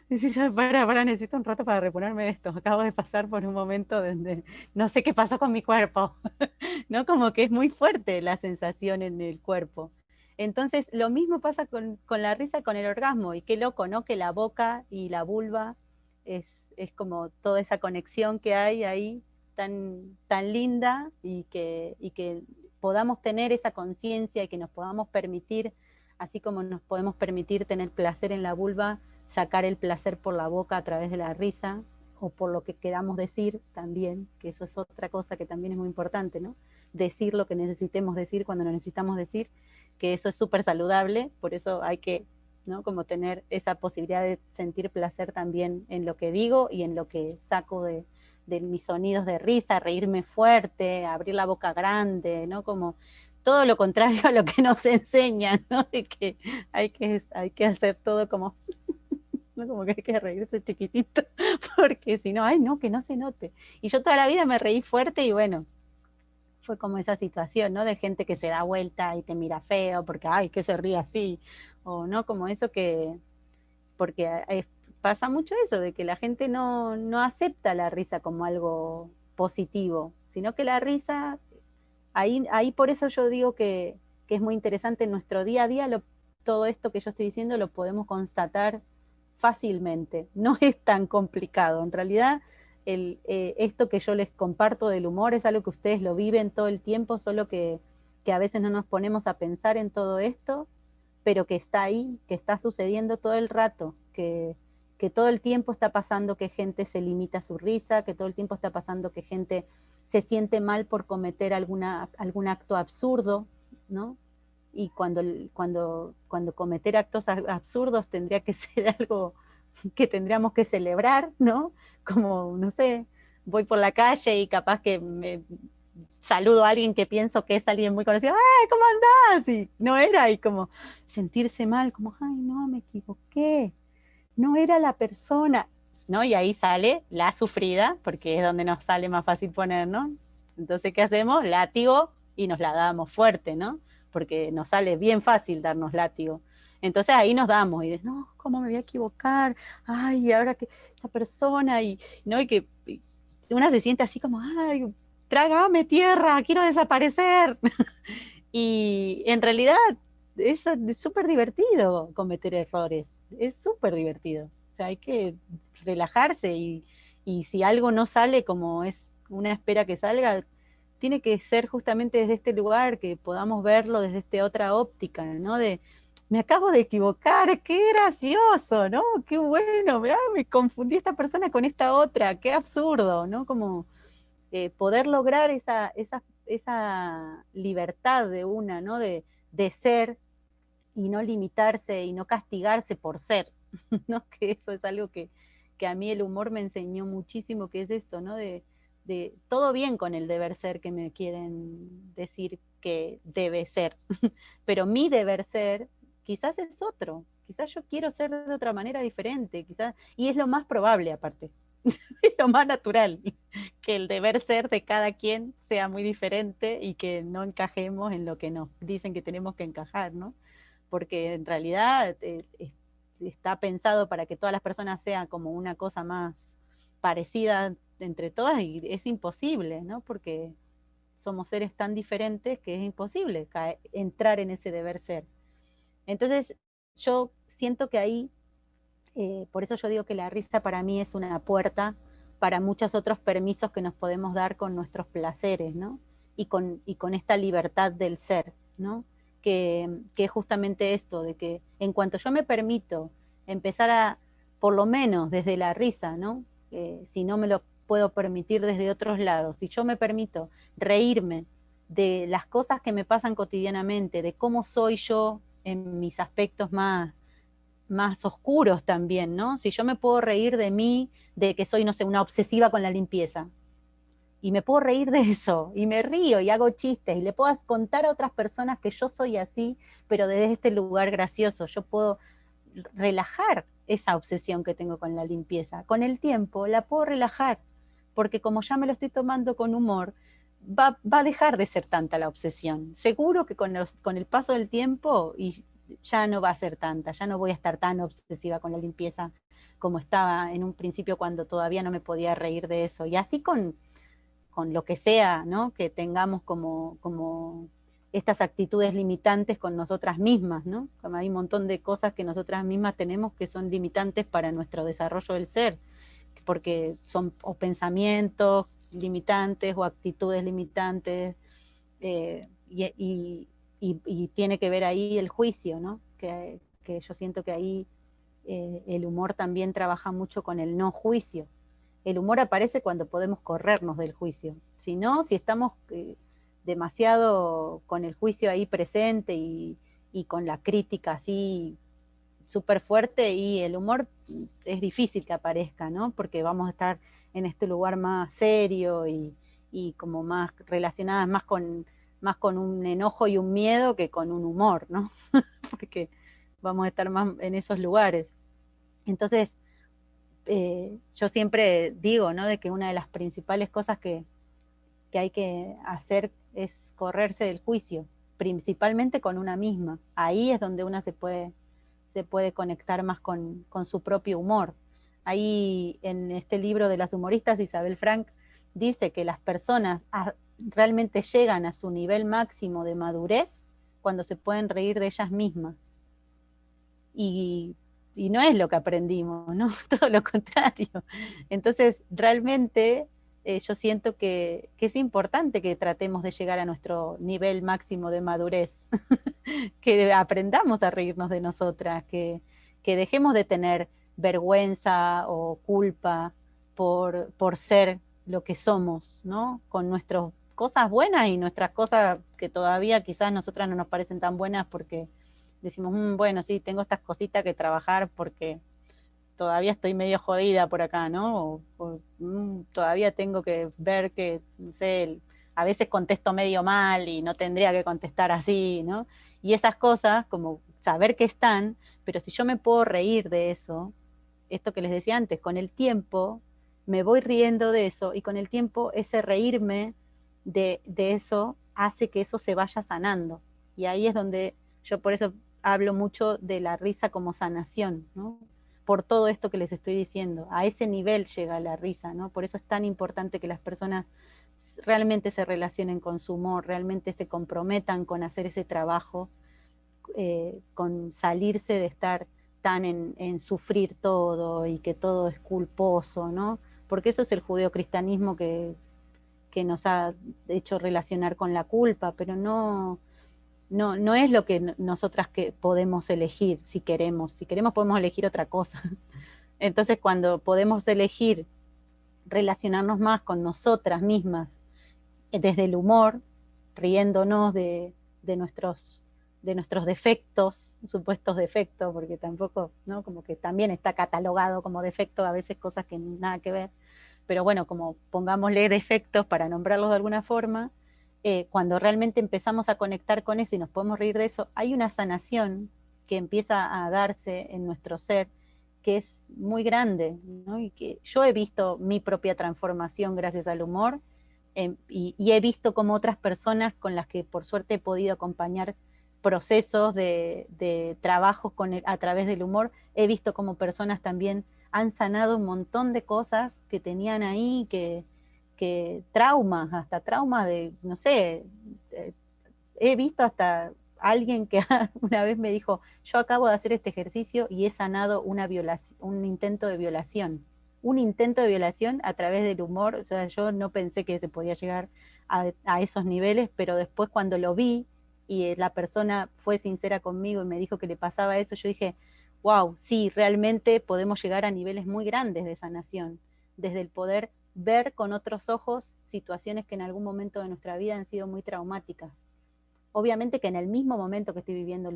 decís, para, necesito un rato para reponerme de esto. Acabo de pasar por un momento donde no sé qué pasó con mi cuerpo, ¿no? Como que es muy fuerte la sensación en el cuerpo. Entonces, lo mismo pasa con la risa, con el orgasmo, y qué loco, ¿no? Que la boca y la vulva es como toda esa conexión que hay ahí, tan, tan linda, y que podamos tener esa conciencia y que nos podamos permitir, así como nos podemos permitir tener placer en la vulva, sacar el placer por la boca a través de la risa, o por lo que queramos decir también, que eso es otra cosa que también es muy importante, ¿no? Decir lo que necesitemos decir cuando lo necesitamos decir, que eso es súper saludable, por eso hay que, ¿no? Como tener esa posibilidad de sentir placer también en lo que digo y en lo que saco de mis sonidos de risa, reírme fuerte, abrir la boca grande, ¿no? Como todo lo contrario a lo que nos enseñan, ¿no? De que hay que hacer todo como, ¿no? Como que hay que reírse chiquitito, porque si no, ay, no, que no se note. Y yo toda la vida me reí fuerte, y bueno, fue como esa situación, ¿no? De gente que se da vuelta y te mira feo porque, ay, que se ríe así, o no, como eso que, porque pasa mucho eso, de que la gente no acepta la risa como algo positivo, sino que la risa, ahí por eso yo digo que es muy interesante en nuestro día a día, todo esto que yo estoy diciendo lo podemos constatar fácilmente, no es tan complicado, en realidad esto que yo les comparto del humor es algo que ustedes lo viven todo el tiempo, solo que a veces no nos ponemos a pensar en todo esto, pero que está ahí, que está sucediendo todo el rato, que todo el tiempo está pasando que gente se limita a su risa, que todo el tiempo está pasando que gente se siente mal por cometer algún acto absurdo, ¿no? Y cuando cometer actos absurdos tendría que ser algo que tendríamos que celebrar, ¿no? Como, no sé, voy por la calle y capaz que me saludo a alguien que pienso que es alguien muy conocido, ¡ay, cómo andás! Y no era, y como sentirse mal, como, ¡ay, no, me equivoqué! No era la persona, ¿no? Y ahí sale la sufrida, porque es donde nos sale más fácil poner, ¿no? Entonces, ¿qué hacemos? Látigo y nos la damos fuerte, ¿no? Porque nos sale bien fácil darnos látigo. Entonces ahí nos damos y dices, no, ¿cómo me voy a equivocar? Ay, ahora que esta persona, y, ¿no? Y que una se siente así como, ay, trágame tierra, quiero desaparecer. Y en realidad es súper divertido cometer errores, es súper divertido. O sea, hay que relajarse y si algo no sale como es una espera que salga, tiene que ser justamente desde este lugar, que podamos verlo desde esta otra óptica, ¿no? De, me acabo de equivocar, qué gracioso, ¿no? Qué bueno, me confundí esta persona con esta otra, qué absurdo, ¿no? Como poder lograr esa libertad de una, ¿no? De ser y no limitarse y no castigarse por ser, ¿no? Que eso es algo que a mí el humor me enseñó muchísimo, que es esto, ¿no? De todo bien con el deber ser que me quieren decir que debe ser, pero mi deber ser quizás es otro, quizás yo quiero ser de otra manera diferente, quizás, y es lo más probable aparte, es lo más natural, que el deber ser de cada quien sea muy diferente y que no encajemos en lo que nos dicen que tenemos que encajar, ¿no? Porque en realidad está pensado para que todas las personas sean como una cosa más parecida entre todas y es imposible, ¿no? Porque somos seres tan diferentes que es imposible entrar en ese deber ser. Entonces yo siento que ahí, por eso yo digo que la risa para mí es una puerta para muchos otros permisos que nos podemos dar con nuestros placeres, ¿no? Y con esta libertad del ser, ¿no? Que es justamente esto, de que en cuanto yo me permito empezar a, por lo menos desde la risa, ¿no? Si no me lo puedo permitir desde otros lados, si yo me permito reírme de las cosas que me pasan cotidianamente, de cómo soy yo en mis aspectos más oscuros también, ¿no? Si yo me puedo reír de mí, de que soy, no sé, una obsesiva con la limpieza, y me puedo reír de eso, y me río y hago chistes, y le puedo contar a otras personas que yo soy así, pero desde este lugar gracioso, yo puedo relajar esa obsesión que tengo con la limpieza. Con el tiempo la puedo relajar, porque como ya me lo estoy tomando con humor, va a dejar de ser tanta la obsesión. Seguro que con el paso del tiempo y ya no va a ser tanta, ya no voy a estar tan obsesiva con la limpieza como estaba en un principio cuando todavía no me podía reír de eso. Y así con lo que sea, ¿no? Que tengamos como estas actitudes limitantes con nosotras mismas, ¿no? Como hay un montón de cosas que nosotras mismas tenemos que son limitantes para nuestro desarrollo del ser, porque son o pensamientos limitantes o actitudes limitantes, y tiene que ver ahí el juicio, ¿no? Que yo siento que ahí el humor también trabaja mucho con el no juicio. El humor aparece cuando podemos corrernos del juicio. Si no, si estamos demasiado con el juicio ahí presente y con la crítica así súper fuerte, y el humor es difícil que aparezca, ¿no? Porque vamos a estar en este lugar más serio y como más relacionadas más con un enojo y un miedo que con un humor, ¿no? Porque vamos a estar más en esos lugares. Entonces, yo siempre digo, ¿no? De que una de las principales cosas que hay que hacer es correrse del juicio, principalmente con una misma. Ahí es donde una se puede conectar más con su propio humor. Ahí en este libro de las humoristas, Isabel Frank dice que las personas realmente llegan a su nivel máximo de madurez cuando se pueden reír de ellas mismas. Y y no es lo que aprendimos, ¿no? Todo lo contrario. Entonces, realmente yo siento que es importante que tratemos de llegar a nuestro nivel máximo de madurez, que aprendamos a reírnos de nosotras, que dejemos de tener vergüenza o culpa por ser lo que somos, ¿no? Con nuestras cosas buenas y nuestras cosas que todavía quizás nosotras no nos parecen tan buenas porque decimos, bueno, sí, tengo estas cositas que trabajar porque todavía estoy medio jodida por acá, ¿no? Todavía tengo que ver que, no sé, a veces contesto medio mal y no tendría que contestar así, ¿no? Y esas cosas, como saber que están, pero si yo me puedo reír de eso, esto que les decía antes, con el tiempo me voy riendo de eso y con el tiempo ese reírme de eso hace que eso se vaya sanando. Y ahí es donde yo por eso hablo mucho de la risa como sanación, ¿no? Por todo esto que les estoy diciendo. A ese nivel llega la risa, ¿no? Por eso es tan importante que las personas realmente se relacionen con su humor, realmente se comprometan con hacer ese trabajo, con salirse de estar tan en sufrir todo y que todo es culposo, ¿no? Porque eso es el judeocristianismo que nos ha hecho relacionar con la culpa, pero no es lo que nosotras que podemos elegir si queremos. Si queremos podemos elegir otra cosa. Entonces cuando podemos elegir relacionarnos más con nosotras mismas desde el humor, riéndonos de nuestros defectos, supuestos defectos, porque tampoco, ¿no? Como que también está catalogado como defecto a veces cosas que nada que ver, pero bueno, como pongámosle defectos para nombrarlos de alguna forma, cuando realmente empezamos a conectar con eso y nos podemos reír de eso, hay una sanación que empieza a darse en nuestro ser que es muy grande, ¿no? Y que yo he visto mi propia transformación gracias al humor, y he visto como otras personas con las que por suerte he podido acompañar procesos de trabajo a través del humor, he visto como personas también han sanado un montón de cosas que tenían ahí, que traumas, hasta traumas de, no sé, he visto hasta alguien que una vez me dijo, yo acabo de hacer este ejercicio y he sanado un intento de violación. Un intento de violación a través del humor, o sea, yo no pensé que se podía llegar a esos niveles, pero después cuando lo vi y la persona fue sincera conmigo y me dijo que le pasaba eso, yo dije, wow, sí, realmente podemos llegar a niveles muy grandes de sanación, desde el poder ver con otros ojos situaciones que en algún momento de nuestra vida han sido muy traumáticas. Obviamente que en el mismo momento que estoy viviendo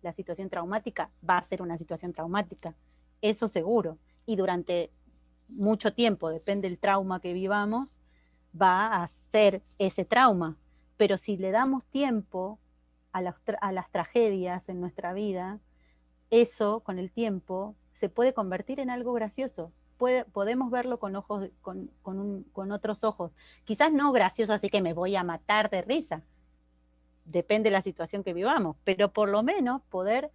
la situación traumática, va a ser una situación traumática, eso seguro. Y durante mucho tiempo, depende del trauma que vivamos, va a ser ese trauma. Pero si le damos tiempo a las tragedias en nuestra vida, eso con el tiempo se puede convertir en algo gracioso. Podemos verlo con ojos, con otros ojos. Quizás no gracioso, así que me voy a matar de risa, depende de la situación que vivamos, pero por lo menos poder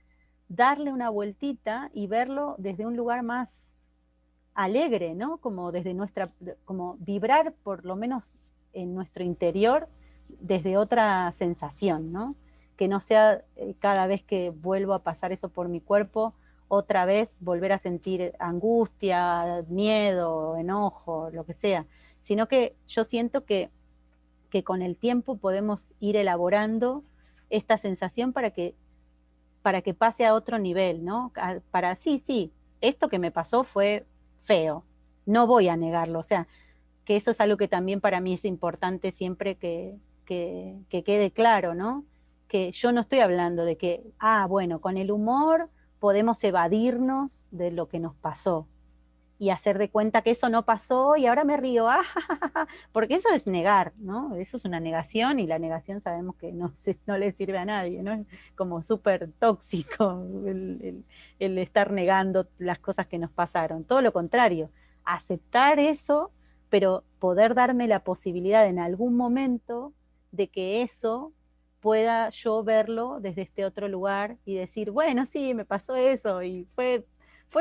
darle una vueltita y verlo desde un lugar más alegre, ¿no? Como desde como vibrar por lo menos en nuestro interior desde otra sensación, ¿no? Que no sea cada vez que vuelvo a pasar eso por mi cuerpo, otra vez volver a sentir angustia, miedo, enojo, lo que sea, sino que yo siento que con el tiempo podemos ir elaborando esta sensación para que pase a otro nivel, ¿no? Para, sí, esto que me pasó fue feo, no voy a negarlo, o sea, que eso es algo que también para mí es importante siempre que quede claro, ¿no? Que yo no estoy hablando de que, bueno, con el humor podemos evadirnos de lo que nos pasó y hacer de cuenta que eso no pasó y ahora me río, porque eso es negar, ¿no? Eso es una negación y la negación sabemos que no le sirve a nadie, ¿no? Es como súper tóxico el estar negando las cosas que nos pasaron. Todo lo contrario, aceptar eso, pero poder darme la posibilidad en algún momento de que eso pueda yo verlo desde este otro lugar y decir, bueno, sí, me pasó eso y fue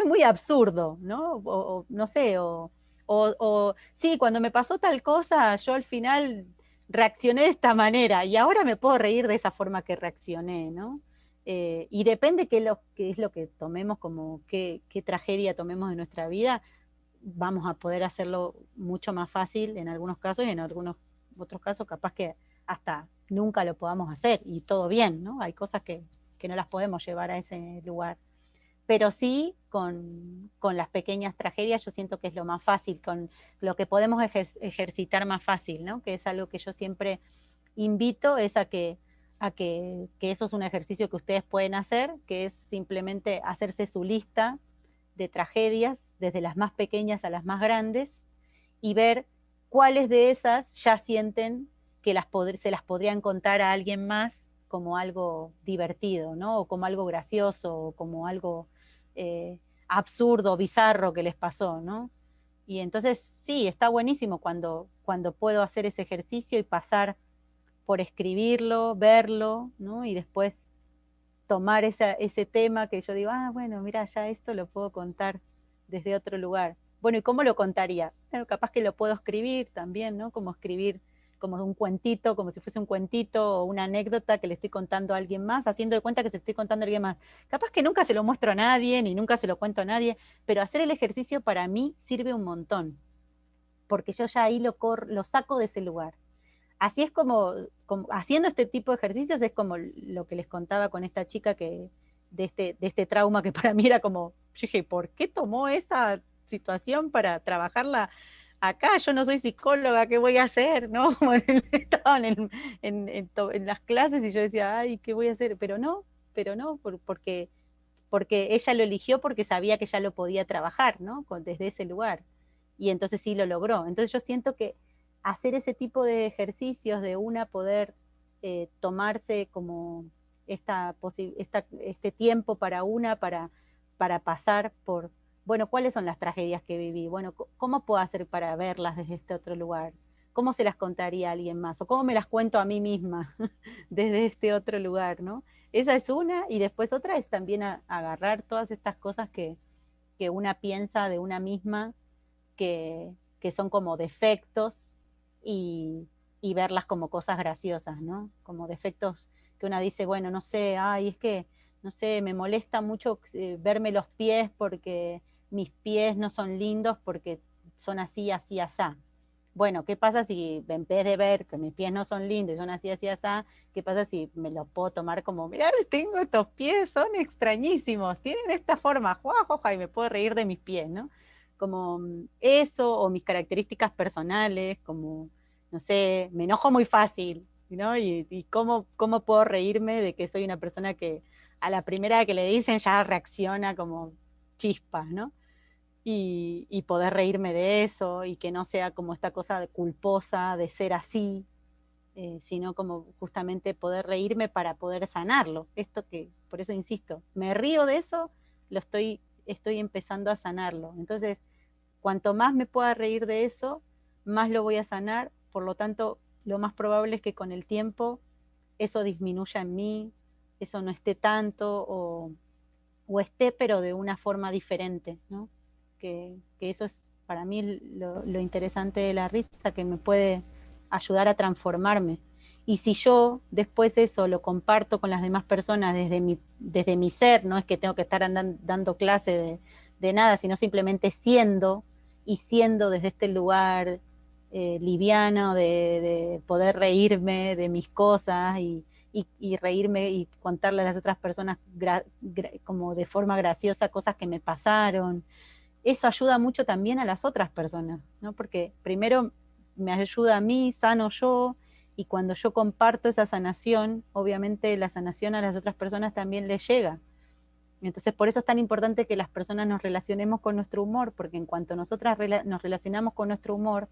muy absurdo, ¿no? O no sé, sí, cuando me pasó tal cosa, yo al final reaccioné de esta manera y ahora me puedo reír de esa forma que reaccioné, ¿no? Y depende qué es lo que tomemos, como qué tragedia tomemos de nuestra vida, vamos a poder hacerlo mucho más fácil en algunos casos, y en algunos otros casos capaz que hasta nunca lo podamos hacer, y todo bien, ¿no? Hay cosas que no las podemos llevar a ese lugar. Pero sí, con las pequeñas tragedias yo siento que es lo más fácil, con lo que podemos ejercitar más fácil, ¿no? Que es algo que yo siempre invito, es que eso es un ejercicio que ustedes pueden hacer, que es simplemente hacerse su lista de tragedias, desde las más pequeñas a las más grandes, y ver cuáles de esas ya sienten que se las podrían contar a alguien más como algo divertido, ¿no? O como algo gracioso, o como algo absurdo, bizarro que les pasó, ¿no? Y entonces sí, está buenísimo cuando puedo hacer ese ejercicio y pasar por escribirlo, verlo, ¿no? Y después tomar ese tema que yo digo, ah, bueno, mira, ya esto lo puedo contar desde otro lugar. Bueno, ¿y cómo lo contaría? Bueno, capaz que lo puedo escribir también, ¿no? Como escribir como un cuentito, como si fuese un cuentito o una anécdota que le estoy contando a alguien más, haciendo de cuenta que se estoy contando a alguien más. Capaz que nunca se lo muestro a nadie, ni nunca se lo cuento a nadie, pero hacer el ejercicio para mí sirve un montón, porque yo ya ahí lo saco de ese lugar. Así es como haciendo este tipo de ejercicios, es como lo que les contaba con esta chica de este trauma que para mí era como, yo dije, ¿por qué tomó esa situación para trabajarla acá? Yo no soy psicóloga, ¿qué voy a hacer? ¿No? Estaban en las clases y yo decía, ay, ¿qué voy a hacer? Pero no, porque ella lo eligió porque sabía que ya lo podía trabajar, ¿no? Desde ese lugar. Y entonces sí lo logró. Entonces yo siento que hacer ese tipo de ejercicios de una poder tomarse como este tiempo para una, para pasar por, bueno, ¿cuáles son las tragedias que viví? Bueno, ¿cómo puedo hacer para verlas desde este otro lugar? ¿Cómo se las contaría a alguien más? ¿O cómo me las cuento a mí misma desde este otro lugar, ¿no? Esa es una, y después otra es también agarrar todas estas cosas que una piensa de una misma, que son como defectos, y, y verlas como cosas graciosas, ¿no? Como defectos que una dice, bueno, no sé, ay, es que, no sé, me molesta mucho verme los pies porque mis pies no son lindos porque son así, así, asá. Bueno, ¿qué pasa si en vez de ver que mis pies no son lindos y son así, así, asá, qué pasa si me lo puedo tomar como, mirá, tengo estos pies, son extrañísimos, tienen esta forma, juá, juá, juá, y me puedo reír de mis pies, ¿no? Como eso, o mis características personales, como, no sé, me enojo muy fácil, ¿no? Y cómo puedo reírme de que soy una persona que a la primera que le dicen ya reacciona como chispas, ¿no? Y poder reírme de eso, y que no sea como esta cosa culposa de ser así, sino como justamente poder reírme para poder sanarlo. Esto que, por eso insisto, me río de eso, estoy empezando a sanarlo. Entonces, cuanto más me pueda reír de eso, más lo voy a sanar. Por lo tanto, lo más probable es que con el tiempo eso disminuya en mí, eso no esté tanto, o esté, pero de una forma diferente, ¿no? Que eso es para mí lo interesante de la risa, que me puede ayudar a transformarme. Y si yo después eso lo comparto con las demás personas desde mi ser, no es que tengo que estar dando clase de nada, sino simplemente siendo desde este lugar liviano de poder reírme de mis cosas, y reírme y contarle a las otras personas como de forma graciosa cosas que me pasaron. Eso ayuda mucho también a las otras personas, ¿no? Porque primero me ayuda a mí, sano yo, y cuando yo comparto esa sanación, obviamente la sanación a las otras personas también les llega. Entonces, por eso es tan importante que las personas nos relacionemos con nuestro humor, porque en cuanto nosotras nos relacionamos con nuestro humor,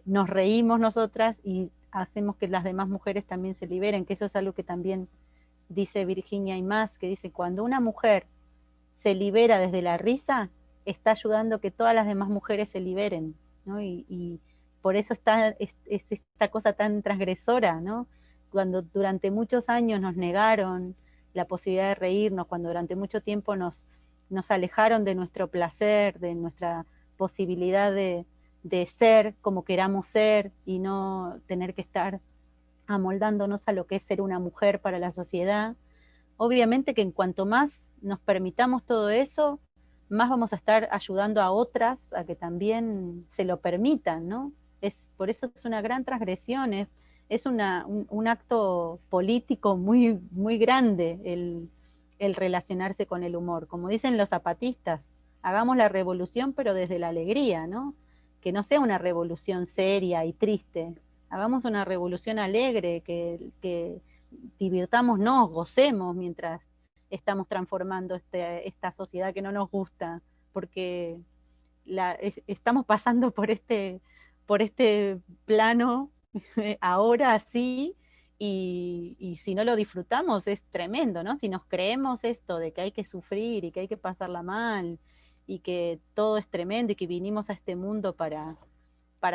nos reímos nosotras y hacemos que las demás mujeres también se liberen, que eso es algo que también dice Virginia Imaz, que dice, cuando una mujer se libera desde la risa, está ayudando a que todas las demás mujeres se liberen, ¿no? Y por eso es esta cosa tan transgresora, ¿no? Cuando durante muchos años nos negaron la posibilidad de reírnos, cuando durante mucho tiempo nos alejaron de nuestro placer, de nuestra posibilidad de ser como queramos ser, y no tener que estar amoldándonos a lo que es ser una mujer para la sociedad. obviamente que en cuanto más nos permitamos todo eso, más vamos a estar ayudando a otras a que también se lo permitan, ¿no? Por eso es una gran transgresión, es un acto político muy, muy grande el relacionarse con el humor. Como dicen los zapatistas, hagamos la revolución pero desde la alegría, ¿no? Que no sea una revolución seria y triste, hagamos una revolución alegre, que divirtámonos, gocemos mientras estamos transformando esta sociedad que no nos gusta, porque estamos pasando por este plano ahora sí, y si no lo disfrutamos es tremendo, ¿no? Si nos creemos esto de que hay que sufrir y que hay que pasarla mal, y que todo es tremendo y que vinimos a este mundo para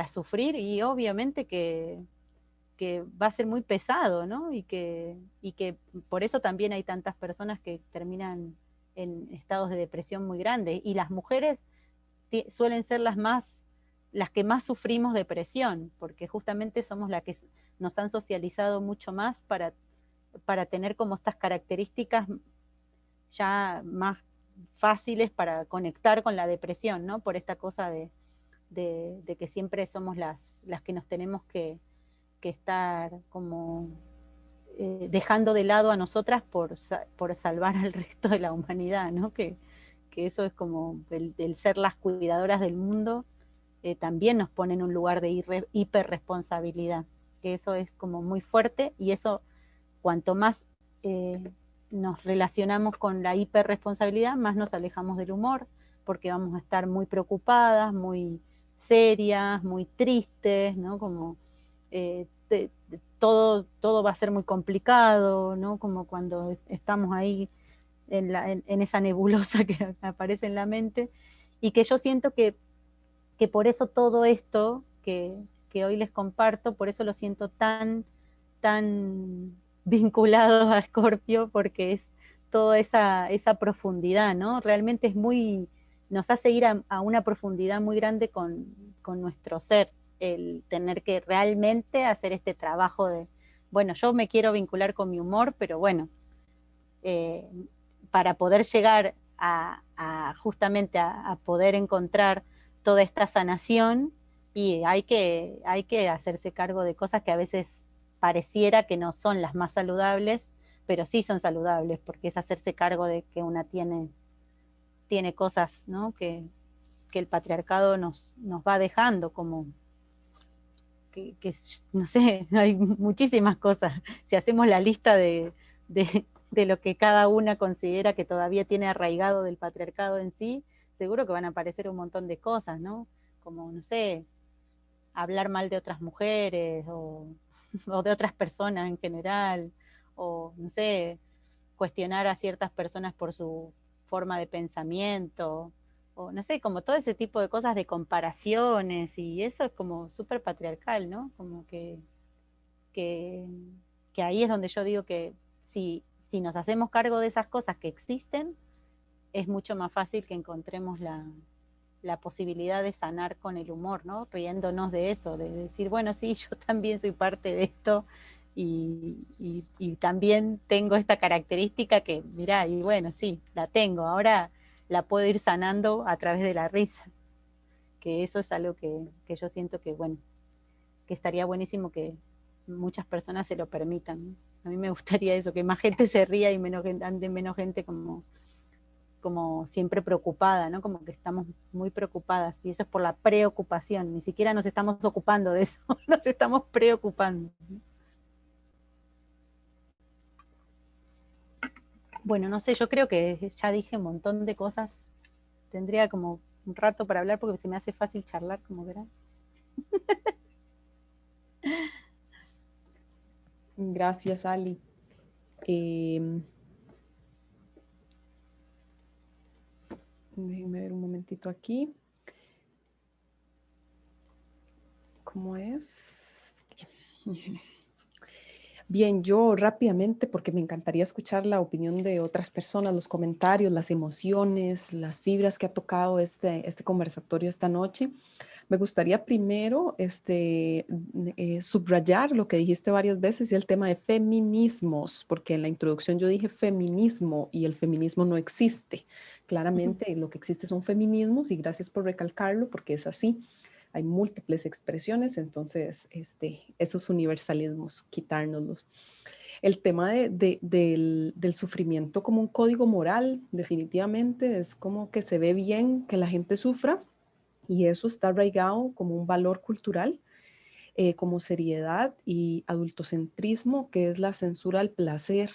sufrir, y obviamente que va a ser muy pesado, ¿no? Y que por eso también hay tantas personas que terminan en estados de depresión muy grandes. Y las mujeres suelen ser las que más sufrimos depresión, porque justamente somos las que nos han socializado mucho más para tener como estas características ya más fáciles para conectar con la depresión, ¿no? Por esta cosa de que siempre somos las que nos tenemos que estar como dejando de lado a nosotras por salvar al resto de la humanidad, ¿no? Que eso es como el ser las cuidadoras del mundo, también nos pone en un lugar de hiperresponsabilidad, que eso es como muy fuerte, y eso cuanto más nos relacionamos con la hiperresponsabilidad, más nos alejamos del humor, porque vamos a estar muy preocupadas, muy serias, muy tristes, ¿no? Como todo va a ser muy complicado, ¿no? Como cuando estamos ahí en esa nebulosa que aparece en la mente, y que yo siento que por eso todo esto que hoy les comparto, por eso lo siento tan vinculado a Escorpio, porque es toda esa profundidad, ¿no? Realmente nos hace ir a una profundidad muy grande con nuestro ser, el tener que realmente hacer este trabajo bueno, yo me quiero vincular con mi humor, pero bueno, eh, para poder llegar justamente a poder encontrar toda esta sanación, y hay que hacerse cargo de cosas que a veces pareciera que no son las más saludables, pero sí son saludables, porque es hacerse cargo de que una tiene cosas, ¿no? que el patriarcado nos va dejando, como no sé, hay muchísimas cosas. Si hacemos la lista de lo que cada una considera que todavía tiene arraigado del patriarcado en sí, seguro que van a aparecer un montón de cosas, ¿no? Como, no sé, hablar mal de otras mujeres o de otras personas en general, o, no sé, cuestionar a ciertas personas por su forma de pensamiento, o no sé, como todo ese tipo de cosas de comparaciones, y eso es como súper patriarcal, ¿no? Como que, que ahí es donde yo digo que si nos hacemos cargo de esas cosas que existen, es mucho más fácil que encontremos la posibilidad de sanar con el humor, ¿no? Riéndonos de eso, de decir, bueno, sí, yo también soy parte de esto, y también tengo esta característica que, mirá, y bueno, sí, la tengo, ahora la puedo ir sanando a través de la risa, que eso es algo que yo siento que, bueno, que estaría buenísimo que muchas personas se lo permitan, ¿no? A mí me gustaría eso, que más gente se ría y ande menos gente como siempre preocupada, ¿no? Como que estamos muy preocupadas, y eso es por la preocupación, ni siquiera nos estamos ocupando de eso, nos estamos preocupando. Bueno, no sé, yo creo que ya dije un montón de cosas, tendría como un rato para hablar porque se me hace fácil charlar, como verán. Gracias, Ali. Déjenme ver un momentito aquí. ¿Cómo es? Bien, yo rápidamente, porque me encantaría escuchar la opinión de otras personas, los comentarios, las emociones, las fibras que ha tocado este conversatorio esta noche. Me gustaría primero subrayar lo que dijiste varias veces y el tema de feminismos, porque en la introducción yo dije feminismo y el feminismo no existe. Claramente lo que existe son feminismos y gracias por recalcarlo porque es así. Hay múltiples expresiones, entonces esos universalismos, quitárnoslos. El tema del sufrimiento como un código moral, definitivamente es como que se ve bien que la gente sufra y eso está arraigado como un valor cultural, como seriedad y adultocentrismo, que es la censura al placer.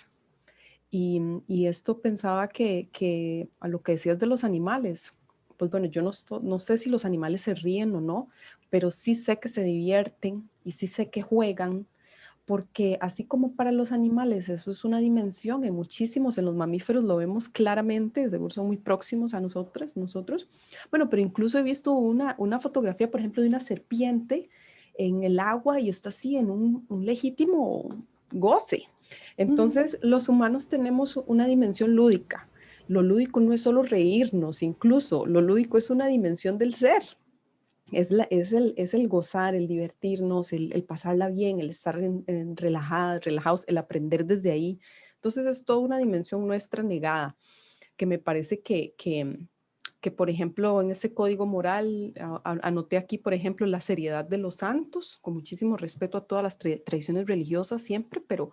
Y esto pensaba que a lo que decías de los animales, pues bueno, yo no sé si los animales se ríen o no, pero sí sé que se divierten y sí sé que juegan, porque así como para los animales eso es una dimensión, en muchísimos, en los mamíferos lo vemos claramente, seguro son muy próximos a nosotros. Bueno, pero incluso he visto una fotografía, por ejemplo, de una serpiente en el agua y está así en un legítimo goce. Entonces, los humanos tenemos una dimensión lúdica. Lo lúdico no es solo reírnos, incluso lo lúdico es una dimensión del ser. Es el gozar, el divertirnos, el pasarla bien, el estar relajados, el aprender desde ahí. Entonces es toda una dimensión nuestra negada, que me parece que por ejemplo, en ese código moral, anoté aquí, por ejemplo, la seriedad de los santos, con muchísimo respeto a todas las tradiciones religiosas siempre, pero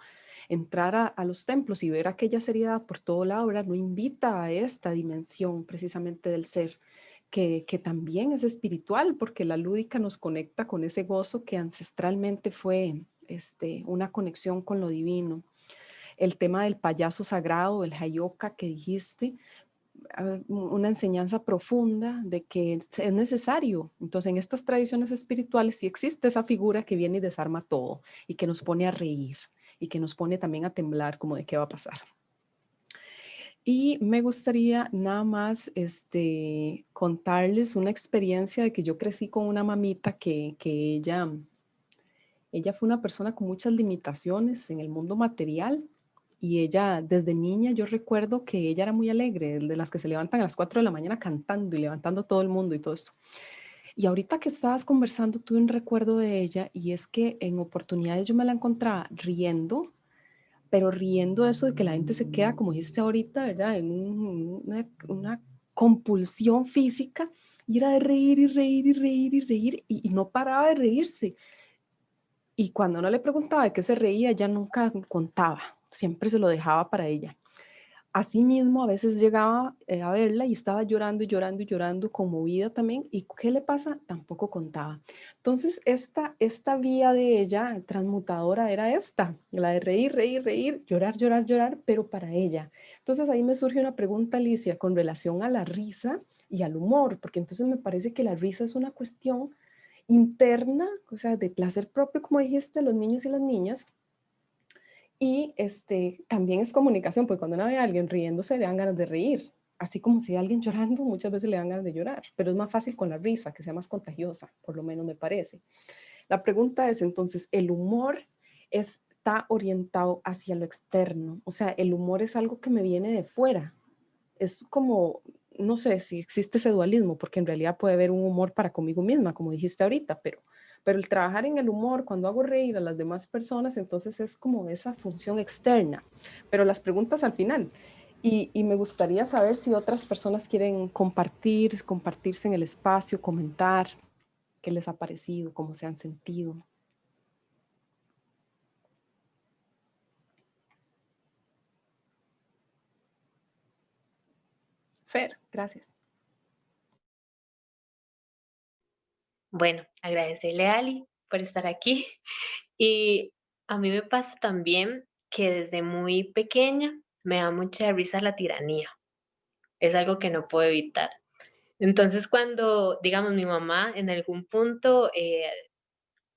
entrar a los templos y ver aquella seriedad por todo lado, ¿verdad? No invita a esta dimensión precisamente del ser que también es espiritual, porque la lúdica nos conecta con ese gozo que ancestralmente fue una conexión con lo divino. El tema del payaso sagrado, el hayoka que dijiste, una enseñanza profunda de que es necesario. Entonces, en estas tradiciones espirituales sí existe esa figura que viene y desarma todo y que nos pone a reír y que nos pone también a temblar como de qué va a pasar. Y me gustaría nada más contarles una experiencia de que yo crecí con una mamita que ella fue una persona con muchas limitaciones en el mundo material y ella desde niña yo recuerdo que ella era muy alegre, de las que se levantan a las 4 de la mañana cantando y levantando a todo el mundo y todo esto. Y ahorita que estabas conversando tuve un recuerdo de ella y es que en oportunidades yo me la encontraba riendo, pero riendo eso de que la gente se queda, como dijiste ahorita, ¿verdad? En una compulsión física y era de reír y reír y reír y reír y no paraba de reírse. Y cuando uno le preguntaba de qué se reía, ella nunca contaba, siempre se lo dejaba para ella. Asimismo, a veces llegaba a verla y estaba llorando y llorando y llorando, conmovida también. ¿Y qué le pasa? Tampoco contaba. Entonces, esta vía de ella transmutadora era esta, la de reír, reír, reír, llorar, llorar, llorar, pero para ella. Entonces, ahí me surge una pregunta, Alicia, con relación a la risa y al humor, porque entonces me parece que la risa es una cuestión interna, o sea, de placer propio, como dijiste, los niños y las niñas, y también es comunicación, porque cuando uno ve a alguien riéndose, le dan ganas de reír. Así como si alguien llorando, muchas veces le dan ganas de llorar. Pero es más fácil con la risa, que sea más contagiosa, por lo menos me parece. La pregunta es entonces, ¿el humor está orientado hacia lo externo? O sea, el humor es algo que me viene de fuera. Es como, no sé si existe ese dualismo, porque en realidad puede haber un humor para conmigo misma, como dijiste ahorita, pero el trabajar en el humor, cuando hago reír a las demás personas, entonces es como esa función externa. Pero las preguntas al final. Y me gustaría saber si otras personas quieren compartirse en el espacio, comentar qué les ha parecido, cómo se han sentido. Fer, gracias. Bueno, agradecerle a Ali por estar aquí. Y a mí me pasa también que desde muy pequeña me da mucha risa la tiranía. Es algo que no puedo evitar. Entonces, cuando, digamos, mi mamá en algún punto,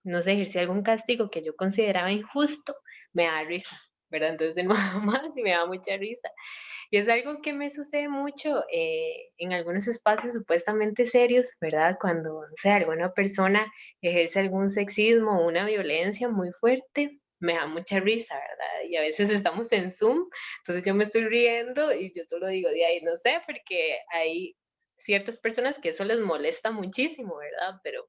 no sé, ejercía algún castigo que yo consideraba injusto, me da risa, ¿verdad? Entonces, de mamá sí me da mucha risa. Y es algo que me sucede mucho en algunos espacios supuestamente serios, ¿verdad? Cuando, no sé, alguna persona ejerce algún sexismo o una violencia muy fuerte, me da mucha risa, ¿verdad? Y a veces estamos en Zoom, entonces yo me estoy riendo y yo solo digo, de ahí, no sé, porque hay ciertas personas que eso les molesta muchísimo, ¿verdad? Pero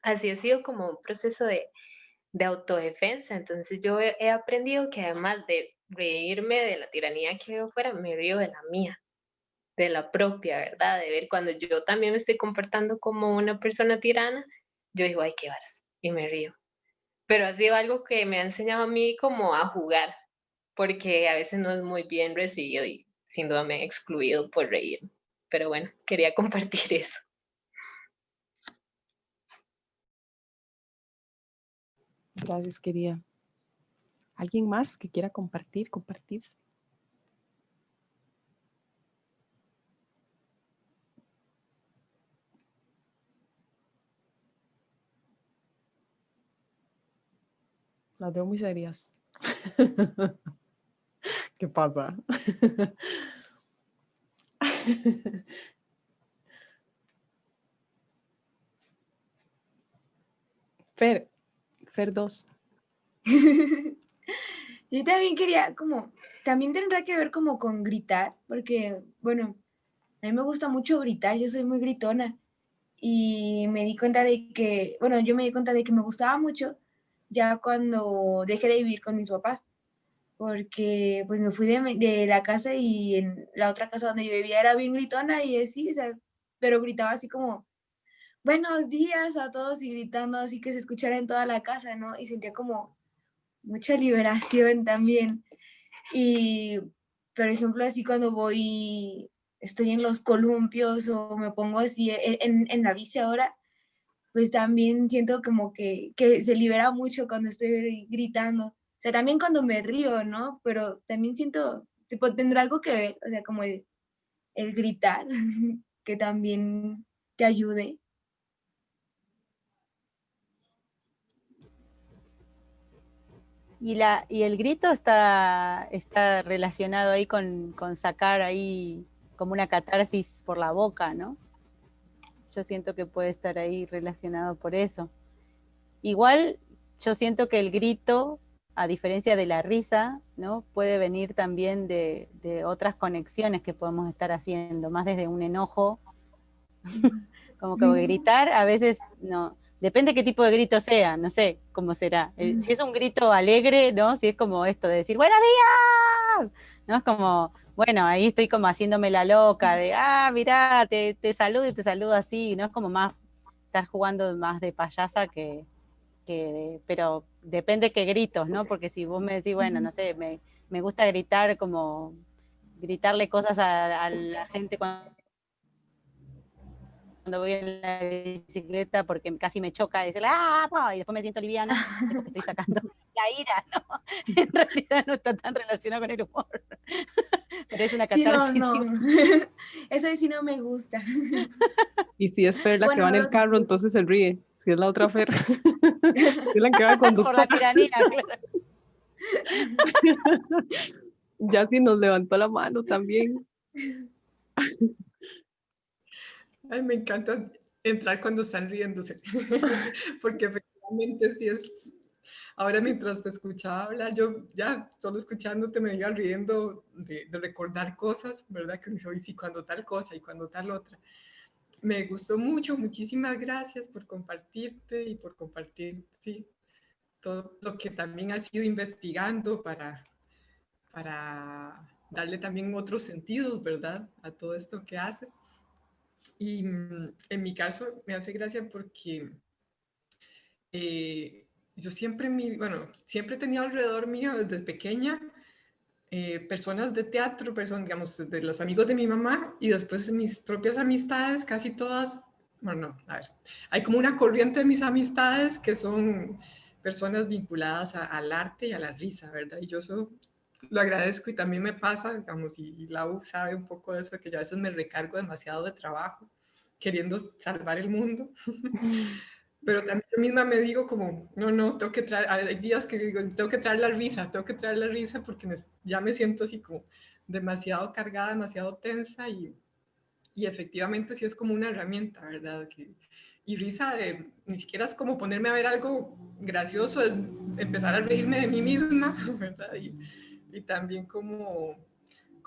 así ha sido como un proceso de autodefensa. Entonces yo he aprendido que además de reírme de la tiranía que veo fuera, me río de la mía, de la propia, ¿verdad? De ver cuando yo también me estoy comportando como una persona tirana, yo digo, ay, qué varas, y me río. Pero ha sido algo que me ha enseñado a mí como a jugar, porque a veces no es muy bien recibido y sin duda me he excluido por reír. Pero bueno, quería compartir eso. Gracias, querida. ¿Alguien más que quiera compartirse? Las veo muy serias. ¿Qué pasa? Fer 2. Yo también quería también tendrá que ver como con gritar, porque, bueno, a mí me gusta mucho gritar, yo soy muy gritona y me di cuenta de que, bueno, yo me di cuenta de que me gustaba mucho ya cuando dejé de vivir con mis papás, porque pues me fui de la casa y en la otra casa donde yo vivía era bien gritona y así, o sea, pero gritaba así como, buenos días a todos y gritando así que se escuchara en toda la casa, ¿no? Y sentía como mucha liberación también. Y, por ejemplo, así cuando estoy en los columpios o me pongo así en la bici ahora, pues también siento como que se libera mucho cuando estoy gritando. O sea, también cuando me río, ¿no? Pero también siento, tipo, tendrá algo que ver, o sea, como el gritar, que también te ayude. Y el grito está relacionado ahí con sacar ahí como una catarsis por la boca, ¿no? Yo siento que puede estar ahí relacionado por eso. Igual yo siento que el grito, a diferencia de la risa, ¿no? Puede venir también de otras conexiones que podemos estar haciendo, más desde un enojo. Como que gritar a veces no, depende qué tipo de grito sea, no sé cómo será. Si es un grito alegre, ¿no? Si es como esto de decir ¡buenos días! ¿No? Es como, bueno, ahí estoy como haciéndome la loca de, mirá, te saludo y te saludo así, ¿no? Es como más, estar jugando más de payasa pero depende qué gritos, ¿no? Porque si vos me decís, bueno, no sé, me gusta gritar como, gritarle cosas a la gente cuando voy en la bicicleta porque casi me choca, decirle, y después me siento liviana, es porque estoy sacando la ira, ¿no? En realidad no está tan relacionado con el humor, pero es una Sí, catarsis. no. Eso sí no me gusta. Y si es Fer la que Bueno, va en no el lo carro, disfruto. entonces se ríe. Si es la otra Fer, es la que va de Por conductora. la tiranía, claro. Ya si nos levantó la mano también. Ay, me encanta entrar cuando están riéndose, porque efectivamente sí es. Ahora mientras te escuchaba hablar, yo ya solo escuchándote me iba riendo de recordar cosas, ¿verdad? Que hoy sí, cuando tal cosa y cuando tal otra. Me gustó mucho, muchísimas gracias por compartirte y por compartir, sí, todo lo que también has ido investigando para darle también otros sentidos, ¿verdad? A todo esto que haces. Y en mi caso me hace gracia porque yo siempre, siempre he tenido alrededor mío desde pequeña personas de teatro, personas, digamos, de los amigos de mi mamá y después mis propias amistades, casi todas, bueno, no, a ver, hay como una corriente de mis amistades que son personas vinculadas al arte y a la risa, ¿verdad? Y yo eso lo agradezco y también me pasa, digamos, y Lau sabe un poco de eso, que yo a veces me recargo demasiado de trabajo queriendo salvar el mundo. Pero también yo misma me digo como, no, tengo que traer, hay días que digo, tengo que traer la risa porque ya me siento así como demasiado cargada, demasiado tensa y efectivamente sí es como una herramienta, ¿verdad? Y risa, ni siquiera es como ponerme a ver algo gracioso, es empezar a reírme de mí misma, ¿verdad? Y también como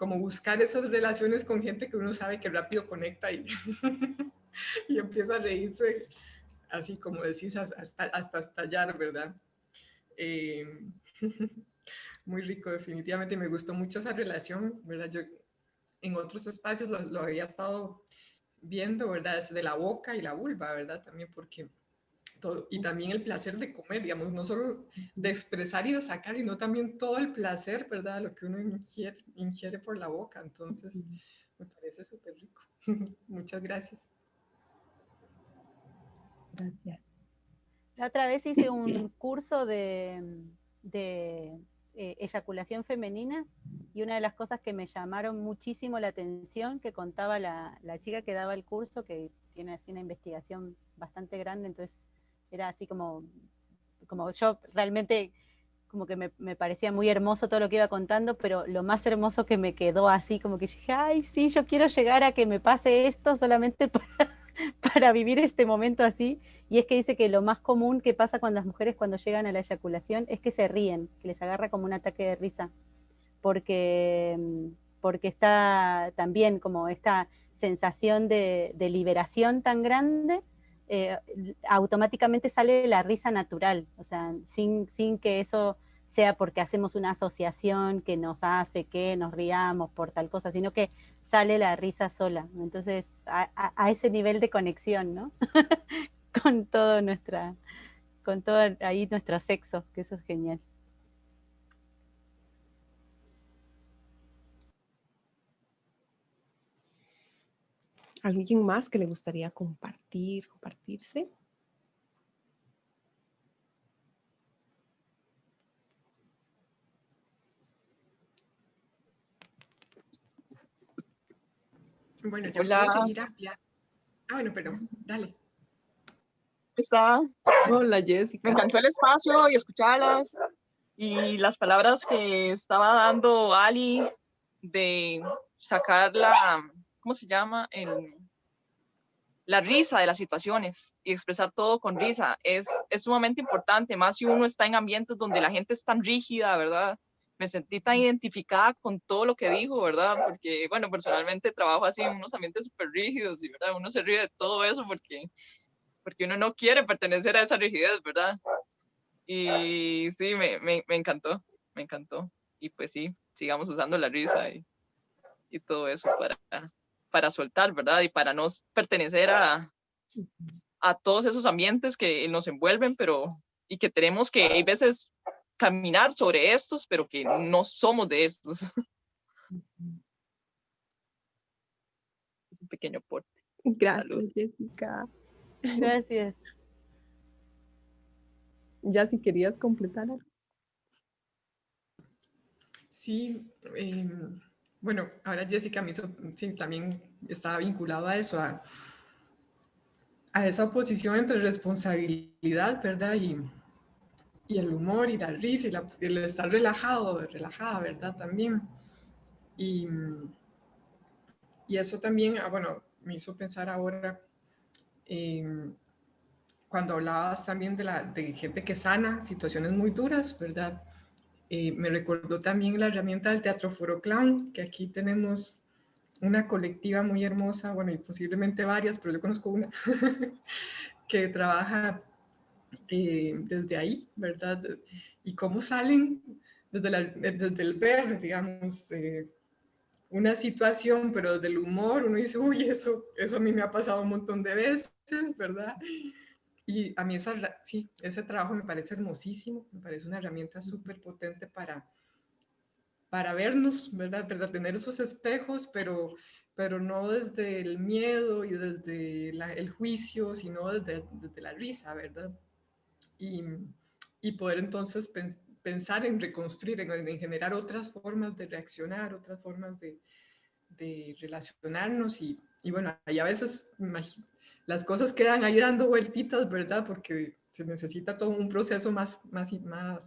como buscar esas relaciones con gente que uno sabe que rápido conecta y, y empieza a reírse, así como decís, hasta estallar, ¿verdad? Muy rico, definitivamente. Me gustó mucho esa relación, ¿verdad? Yo en otros espacios lo había estado viendo, ¿verdad? Desde la boca y la vulva, ¿verdad? También porque todo, y también el placer de comer, digamos, no solo de expresar y de sacar, sino también todo el placer, ¿verdad? Lo que uno ingiere por la boca. Entonces, me parece súper rico. Muchas gracias. Gracias. La otra vez hice un curso de eyaculación femenina y una de las cosas que me llamaron muchísimo la atención, que contaba la chica que daba el curso, que tiene así una investigación bastante grande, entonces era así como yo realmente como que me parecía muy hermoso todo lo que iba contando, pero lo más hermoso que me quedó así, como que dije, ay, sí, yo quiero llegar a que me pase esto solamente para vivir este momento así, y es que dice que lo más común que pasa cuando las mujeres cuando llegan a la eyaculación es que se ríen, que les agarra como un ataque de risa, porque está también como esta sensación de liberación tan grande, automáticamente sale la risa natural, o sea, sin que eso sea porque hacemos una asociación que nos hace que nos riamos por tal cosa, sino que sale la risa sola. Entonces, a ese nivel de conexión, ¿no? con todo ahí nuestro sexo, que eso es genial. ¿Alguien más que le gustaría compartirse? Bueno, yo Hola, puedo seguir ampliando. Ah, bueno, perdón, dale. está. Hola, Me Jessica. encantó el espacio y escucharlas y las palabras que estaba dando Ali de sacar ¿cómo se llama? La risa de las situaciones y expresar todo con risa es sumamente importante, más si uno está en ambientes donde la gente es tan rígida, ¿verdad? Me sentí tan identificada con todo lo que dijo, ¿verdad? Porque, bueno, personalmente trabajo así en unos ambientes súper rígidos y, ¿verdad? Uno se ríe de todo eso porque uno no quiere pertenecer a esa rigidez, ¿verdad? Y sí, me encantó, me encantó. Y pues sí, sigamos usando la risa y todo eso para soltar, ¿verdad? Y para no pertenecer a todos esos ambientes que nos envuelven, y que tenemos que a veces caminar sobre estos, pero que no somos de estos. Es un pequeño aporte. Gracias, Salud. Jessica. Gracias. Ya si querías completar algo. Sí, bueno, ahora Jessica me hizo, sí, también estaba vinculado a eso, a esa oposición entre responsabilidad, ¿verdad? Y el humor y la risa y el estar relajada, ¿verdad? También. Y, y eso también, bueno, me hizo pensar ahora, cuando hablabas también de gente que sana situaciones muy duras, ¿verdad? Me recordó también la herramienta del Teatro Foro Clown, que aquí tenemos una colectiva muy hermosa, bueno, y posiblemente varias, pero yo conozco una, que trabaja desde ahí, ¿verdad? Y cómo salen desde el ver, digamos, una situación, pero desde el humor, uno dice, uy, eso a mí me ha pasado un montón de veces, ¿verdad? Y a mí sí, ese trabajo me parece hermosísimo, me parece una herramienta súper potente para vernos, ¿verdad? Para tener esos espejos, pero no desde el miedo y desde el juicio, sino desde la risa, ¿verdad? Y poder entonces pensar en reconstruir, en generar otras formas de reaccionar, otras formas de relacionarnos y bueno, ahí a veces las cosas quedan ahí dando vueltitas, ¿verdad? Porque se necesita todo un proceso más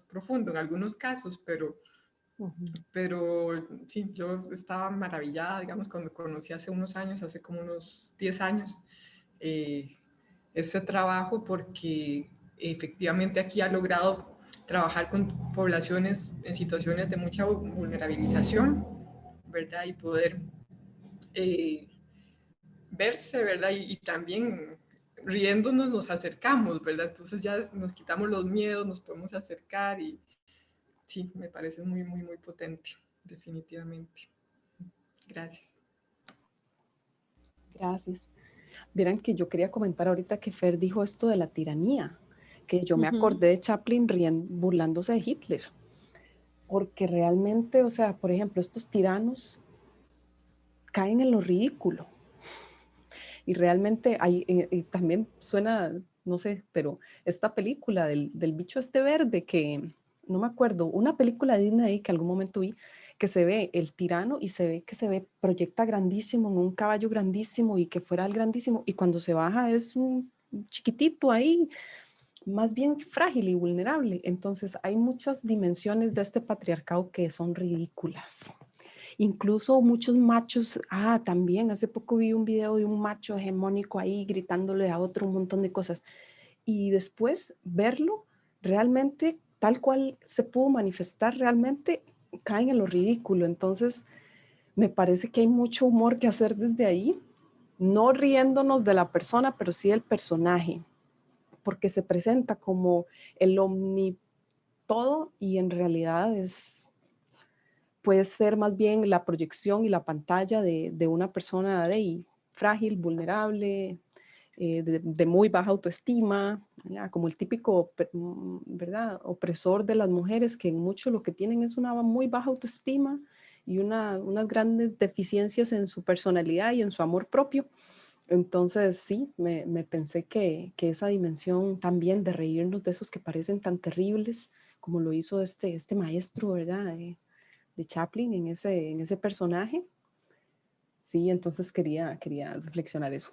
profundo en algunos casos, pero sí, yo estaba maravillada, digamos, cuando conocí hace unos años, hace como unos 10 años, este trabajo, porque efectivamente aquí ha logrado trabajar con poblaciones en situaciones de mucha vulnerabilización, ¿verdad? Y poder verse, ¿verdad? Y también riéndonos nos acercamos, ¿verdad? Entonces ya nos quitamos los miedos, nos podemos acercar y sí, me parece muy, muy, muy potente, definitivamente. Gracias. Gracias. Vieran que yo quería comentar ahorita que Fer dijo esto de la tiranía, que yo me acordé de Chaplin burlándose de Hitler, porque realmente, o sea, por ejemplo, estos tiranos caen en lo ridículo. Y realmente hay, también suena, no sé, pero esta película del bicho este verde, que no me acuerdo, una película de Disney que algún momento vi, que se ve el tirano y se ve que se ve, proyecta grandísimo en un caballo grandísimo y que fuera el grandísimo, y cuando se baja es un chiquitito ahí, más bien frágil y vulnerable. Entonces hay muchas dimensiones de este patriarcado que son ridículas. Incluso muchos machos, también hace poco vi un video de un macho hegemónico ahí gritándole a otro un montón de cosas. Y después verlo realmente tal cual se pudo manifestar, realmente caen en lo ridículo. Entonces me parece que hay mucho humor que hacer desde ahí, no riéndonos de la persona, pero sí del personaje, porque se presenta como el omnitodo y en realidad puede ser más bien la proyección y la pantalla de una persona frágil, vulnerable, de muy baja autoestima, ¿ya? Como el típico, ¿verdad?, opresor de las mujeres, que en mucho lo que tienen es una muy baja autoestima y unas grandes deficiencias en su personalidad y en su amor propio. Entonces sí, me pensé que esa dimensión también de reírnos de esos que parecen tan terribles, como lo hizo este maestro, ¿verdad?, de Chaplin en ese personaje. Sí, entonces quería reflexionar eso.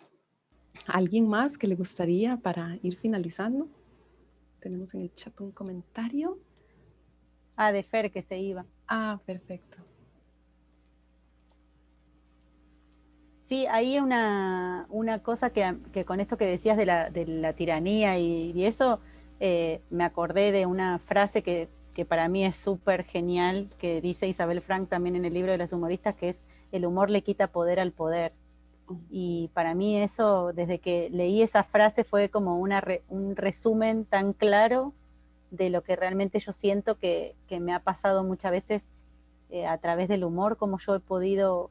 ¿Alguien más que le gustaría para ir finalizando? Tenemos en el chat un comentario. De Fer, que se iba. Perfecto. Sí, hay una cosa que con esto que decías de la tiranía y eso, me acordé de una frase que para mí es súper genial, que dice Isabel Frank también en el libro de las humoristas, que es: el humor le quita poder al poder. Y para mí eso, desde que leí esa frase, fue como un resumen tan claro de lo que realmente yo siento que me ha pasado muchas veces a través del humor, como yo he podido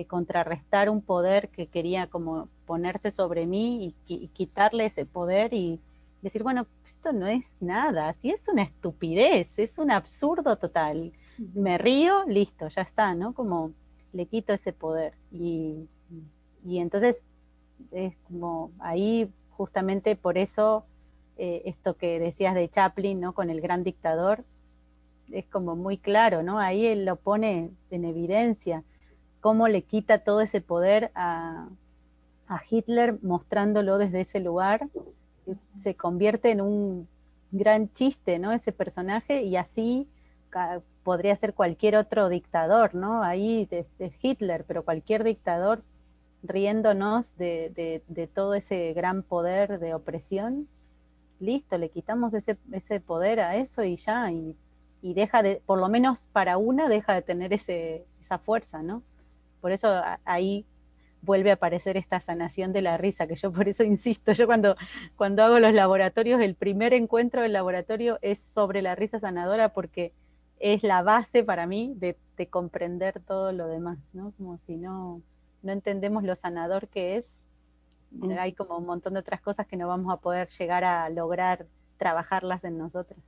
contrarrestar un poder que quería como ponerse sobre mí y quitarle ese poder y decir, bueno, esto no es nada, si es una estupidez, es un absurdo total. Me río, listo, ya está, ¿no? Como le quito ese poder. Y entonces es como ahí justamente por eso esto que decías de Chaplin, ¿no?, con el gran dictador, es como muy claro, ¿no? Ahí él lo pone en evidencia, cómo le quita todo ese poder a Hitler, mostrándolo desde ese lugar. Se convierte en un gran chiste, ¿no?, ese personaje, y así podría ser cualquier otro dictador, ¿no? Ahí de Hitler, pero cualquier dictador riéndonos de todo ese gran poder de opresión. Listo, le quitamos ese poder a eso y ya, y deja de, por lo menos para una, deja de tener esa fuerza, ¿no? Por eso ahí vuelve a aparecer esta sanación de la risa, que yo por eso insisto, yo cuando hago los laboratorios, el primer encuentro del laboratorio es sobre la risa sanadora, porque es la base para mí de comprender todo lo demás, ¿no? Como si no entendemos lo sanador que es, hay como un montón de otras cosas que no vamos a poder llegar a lograr trabajarlas en nosotras.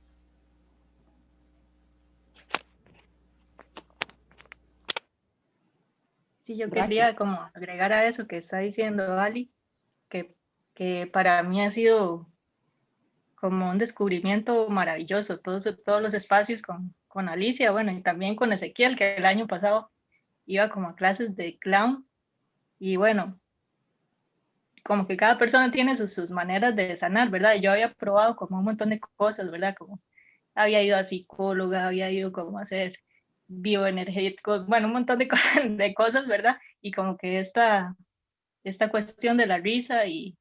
Sí, yo quería como agregar a eso que está diciendo Ali, que para mí ha sido como un descubrimiento maravilloso, todos los espacios con Alicia, bueno, y también con Ezequiel, que el año pasado iba como a clases de clown, y bueno, como que cada persona tiene sus maneras de sanar, ¿verdad? Yo había probado como un montón de cosas, ¿verdad? Como había ido a psicóloga, había ido como a hacer bioenergéticos, bueno, un montón de cosas, ¿verdad? Y como que esta cuestión de la risa y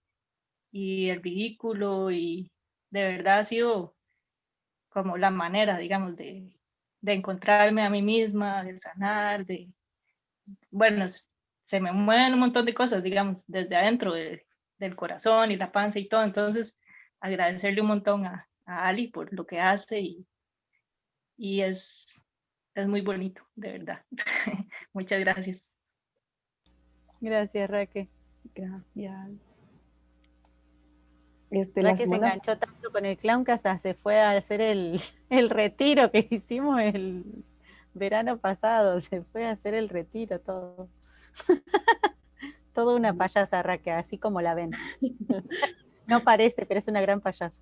el ridículo, y de verdad ha sido como la manera, digamos, de encontrarme a mí misma, de sanar, de bueno, se me mueven un montón de cosas, digamos, desde adentro del corazón y la panza y todo. Entonces, agradecerle un montón a Ali por lo que hace y es muy bonito, de verdad. Muchas gracias. Gracias, Raque. Gracias. La Raque se semana, enganchó tanto con el clown que hasta se fue a hacer el retiro que hicimos el verano pasado. Se fue a hacer el retiro todo. Toda una payasa, Raque, así como la ven. No parece, pero es una gran payasa.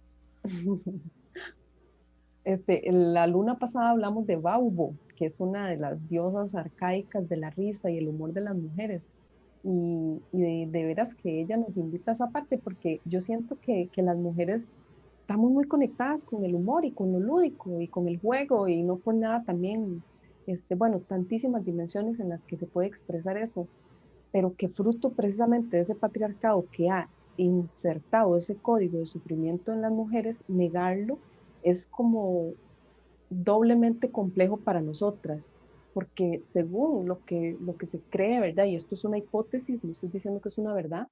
la luna pasada hablamos de Baubo, que es una de las diosas arcaicas de la risa y el humor de las mujeres. Y de veras que ella nos invita a esa parte, porque yo siento que las mujeres estamos muy conectadas con el humor y con lo lúdico y con el juego, y no por nada también, bueno, tantísimas dimensiones en las que se puede expresar eso, pero que fruto precisamente de ese patriarcado que ha insertado ese código de sufrimiento en las mujeres, negarlo es como doblemente complejo para nosotras, porque según lo que se cree, ¿verdad? Y esto es una hipótesis, no estoy diciendo que es una verdad,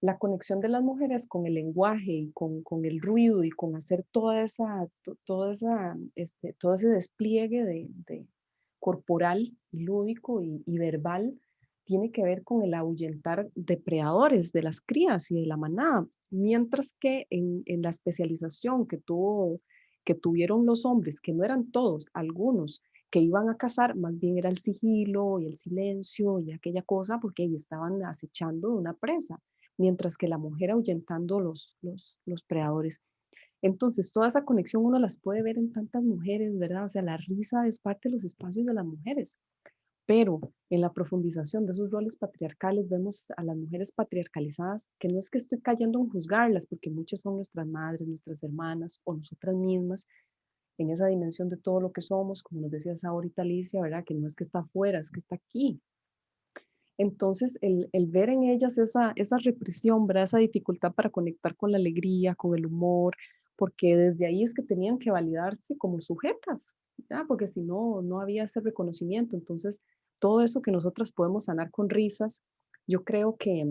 la conexión de las mujeres con el lenguaje y con el ruido y con hacer todo ese despliegue de corporal, lúdico y verbal, tiene que ver con el ahuyentar depredadores de las crías y de la manada, mientras que en la especialización que tuvieron los hombres, que no eran todos, algunos, que iban a cazar, más bien era el sigilo y el silencio y aquella cosa, porque ahí estaban acechando de una presa, mientras que la mujer ahuyentando los predadores. Entonces, toda esa conexión uno las puede ver en tantas mujeres, ¿verdad? O sea, la risa es parte de los espacios de las mujeres, pero en la profundización de esos roles patriarcales vemos a las mujeres patriarcalizadas, que no es que estoy cayendo en juzgarlas, porque muchas son nuestras madres, nuestras hermanas o nosotras mismas, en esa dimensión de todo lo que somos, como nos decías ahorita Alicia, ¿verdad? Que no es que está afuera, es que está aquí. Entonces, el ver en ellas esa represión, ¿verdad? Esa dificultad para conectar con la alegría, con el humor, porque desde ahí es que tenían que validarse como sujetas, ¿ya? Porque si no, no había ese reconocimiento. Entonces, todo eso que nosotras podemos sanar con risas, yo creo que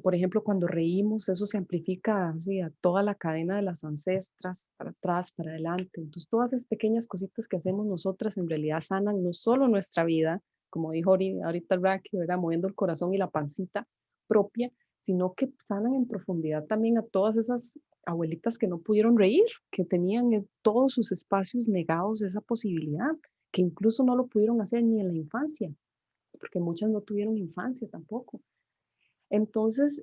por ejemplo, cuando reímos, eso se amplifica así a toda la cadena de las ancestras, para atrás, para adelante. Entonces, todas esas pequeñas cositas que hacemos nosotras en realidad sanan no solo nuestra vida, como dijo ahorita Racky, ¿verdad? Moviendo el corazón y la pancita propia, sino que sanan en profundidad también a todas esas abuelitas que no pudieron reír, que tenían en todos sus espacios negados esa posibilidad, que incluso no lo pudieron hacer ni en la infancia, porque muchas no tuvieron infancia tampoco. Entonces,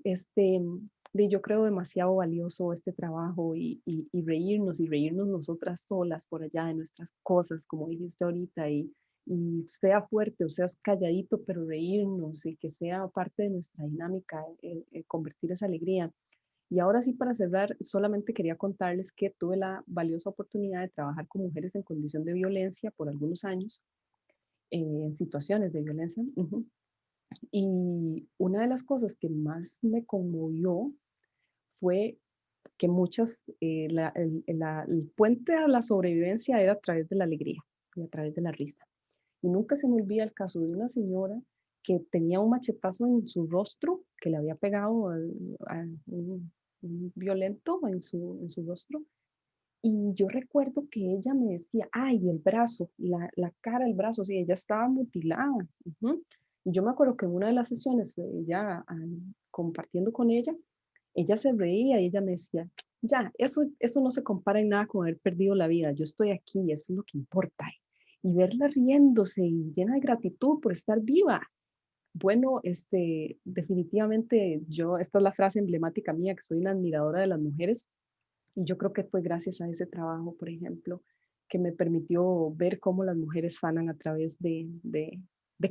yo creo demasiado valioso este trabajo y reírnos nosotras solas por allá de nuestras cosas, como dijiste ahorita, y sea fuerte o seas calladito, pero reírnos y que sea parte de nuestra dinámica, convertir esa alegría. Y ahora sí, para cerrar, solamente quería contarles que tuve la valiosa oportunidad de trabajar con mujeres en condición de violencia por algunos años, en situaciones de violencia. Y una de las cosas que más me conmovió fue que muchas, el puente a la sobrevivencia era a través de la alegría y a través de la risa. Y nunca se me olvida el caso de una señora que tenía un machetazo en su rostro, que le había pegado a un violento en su rostro. Y yo recuerdo que ella me decía, ay, el brazo, la cara, el brazo, sí, ella estaba mutilada. Y yo me acuerdo que en una de las sesiones, ya compartiendo con ella se reía y ella me decía, ya, eso no se compara en nada con haber perdido la vida, yo estoy aquí, eso es lo que importa. Y verla riéndose y llena de gratitud por estar viva. Bueno, definitivamente esta es la frase emblemática mía, que soy una admiradora de las mujeres, y yo creo que fue gracias a ese trabajo, por ejemplo, que me permitió ver cómo las mujeres sanan a través de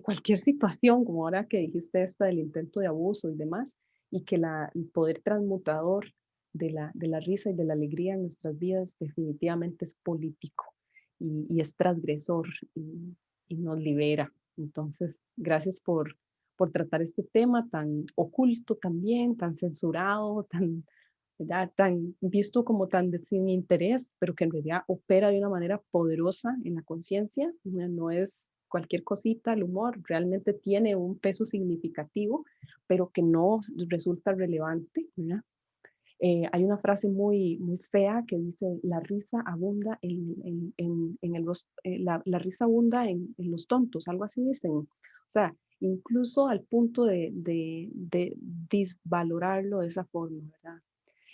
cualquier situación, como ahora que dijiste esta del intento de abuso y demás, y que el poder transmutador de la risa y de la alegría en nuestras vidas definitivamente es político y es transgresor y nos libera. Entonces, gracias por tratar este tema tan oculto también, tan censurado, ya tan visto como tan sin interés, pero que en realidad opera de una manera poderosa en la conciencia. No es cualquier cosita, el humor realmente tiene un peso significativo, pero que no resulta relevante, ¿verdad? Hay una frase muy, muy fea que dice, la risa abunda la risa abunda en los tontos, algo así dicen. O sea, incluso al punto de disvalorarlo de esa forma, ¿verdad?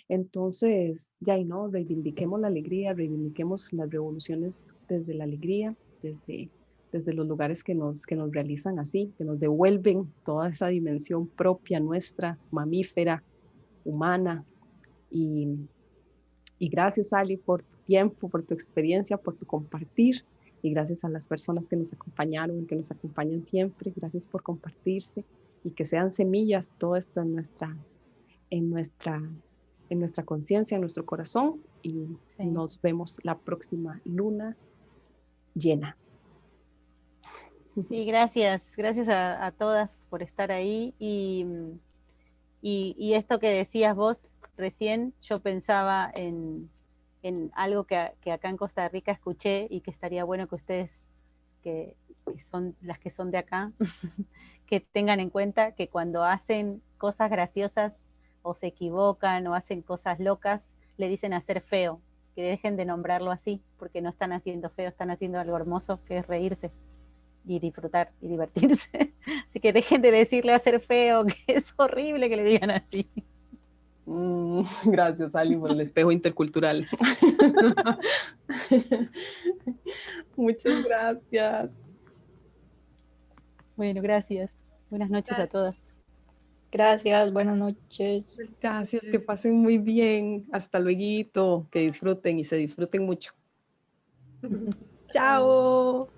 Entonces, ya y no, reivindiquemos la alegría, reivindiquemos las revoluciones desde la alegría, desde los lugares que nos realizan así, que nos devuelven toda esa dimensión propia nuestra, mamífera, humana. Y gracias, Ali, por tu tiempo, por tu experiencia, por tu compartir. Y gracias a las personas que nos acompañaron, que nos acompañan siempre. Gracias por compartirse y que sean semillas todo esto en nuestra conciencia, en nuestro corazón. Y Sí. nos vemos la próxima luna llena. Sí, gracias. Gracias a todas por estar ahí. Y esto que decías vos recién, yo pensaba en algo que acá en Costa Rica escuché y que estaría bueno que ustedes, que son las que son de acá, que tengan en cuenta que cuando hacen cosas graciosas o se equivocan o hacen cosas locas, le dicen hacer feo, que dejen de nombrarlo así, porque no están haciendo feo, están haciendo algo hermoso, que es reírse y disfrutar y divertirse. Así que dejen de decirle hacer feo, que es horrible que le digan así. Gracias, Ali, por el espejo intercultural. Muchas gracias. Bueno, gracias. Buenas noches a todas. Gracias, buenas noches. Gracias, que pasen muy bien. Hasta luego, que disfruten y se disfruten mucho. Chao.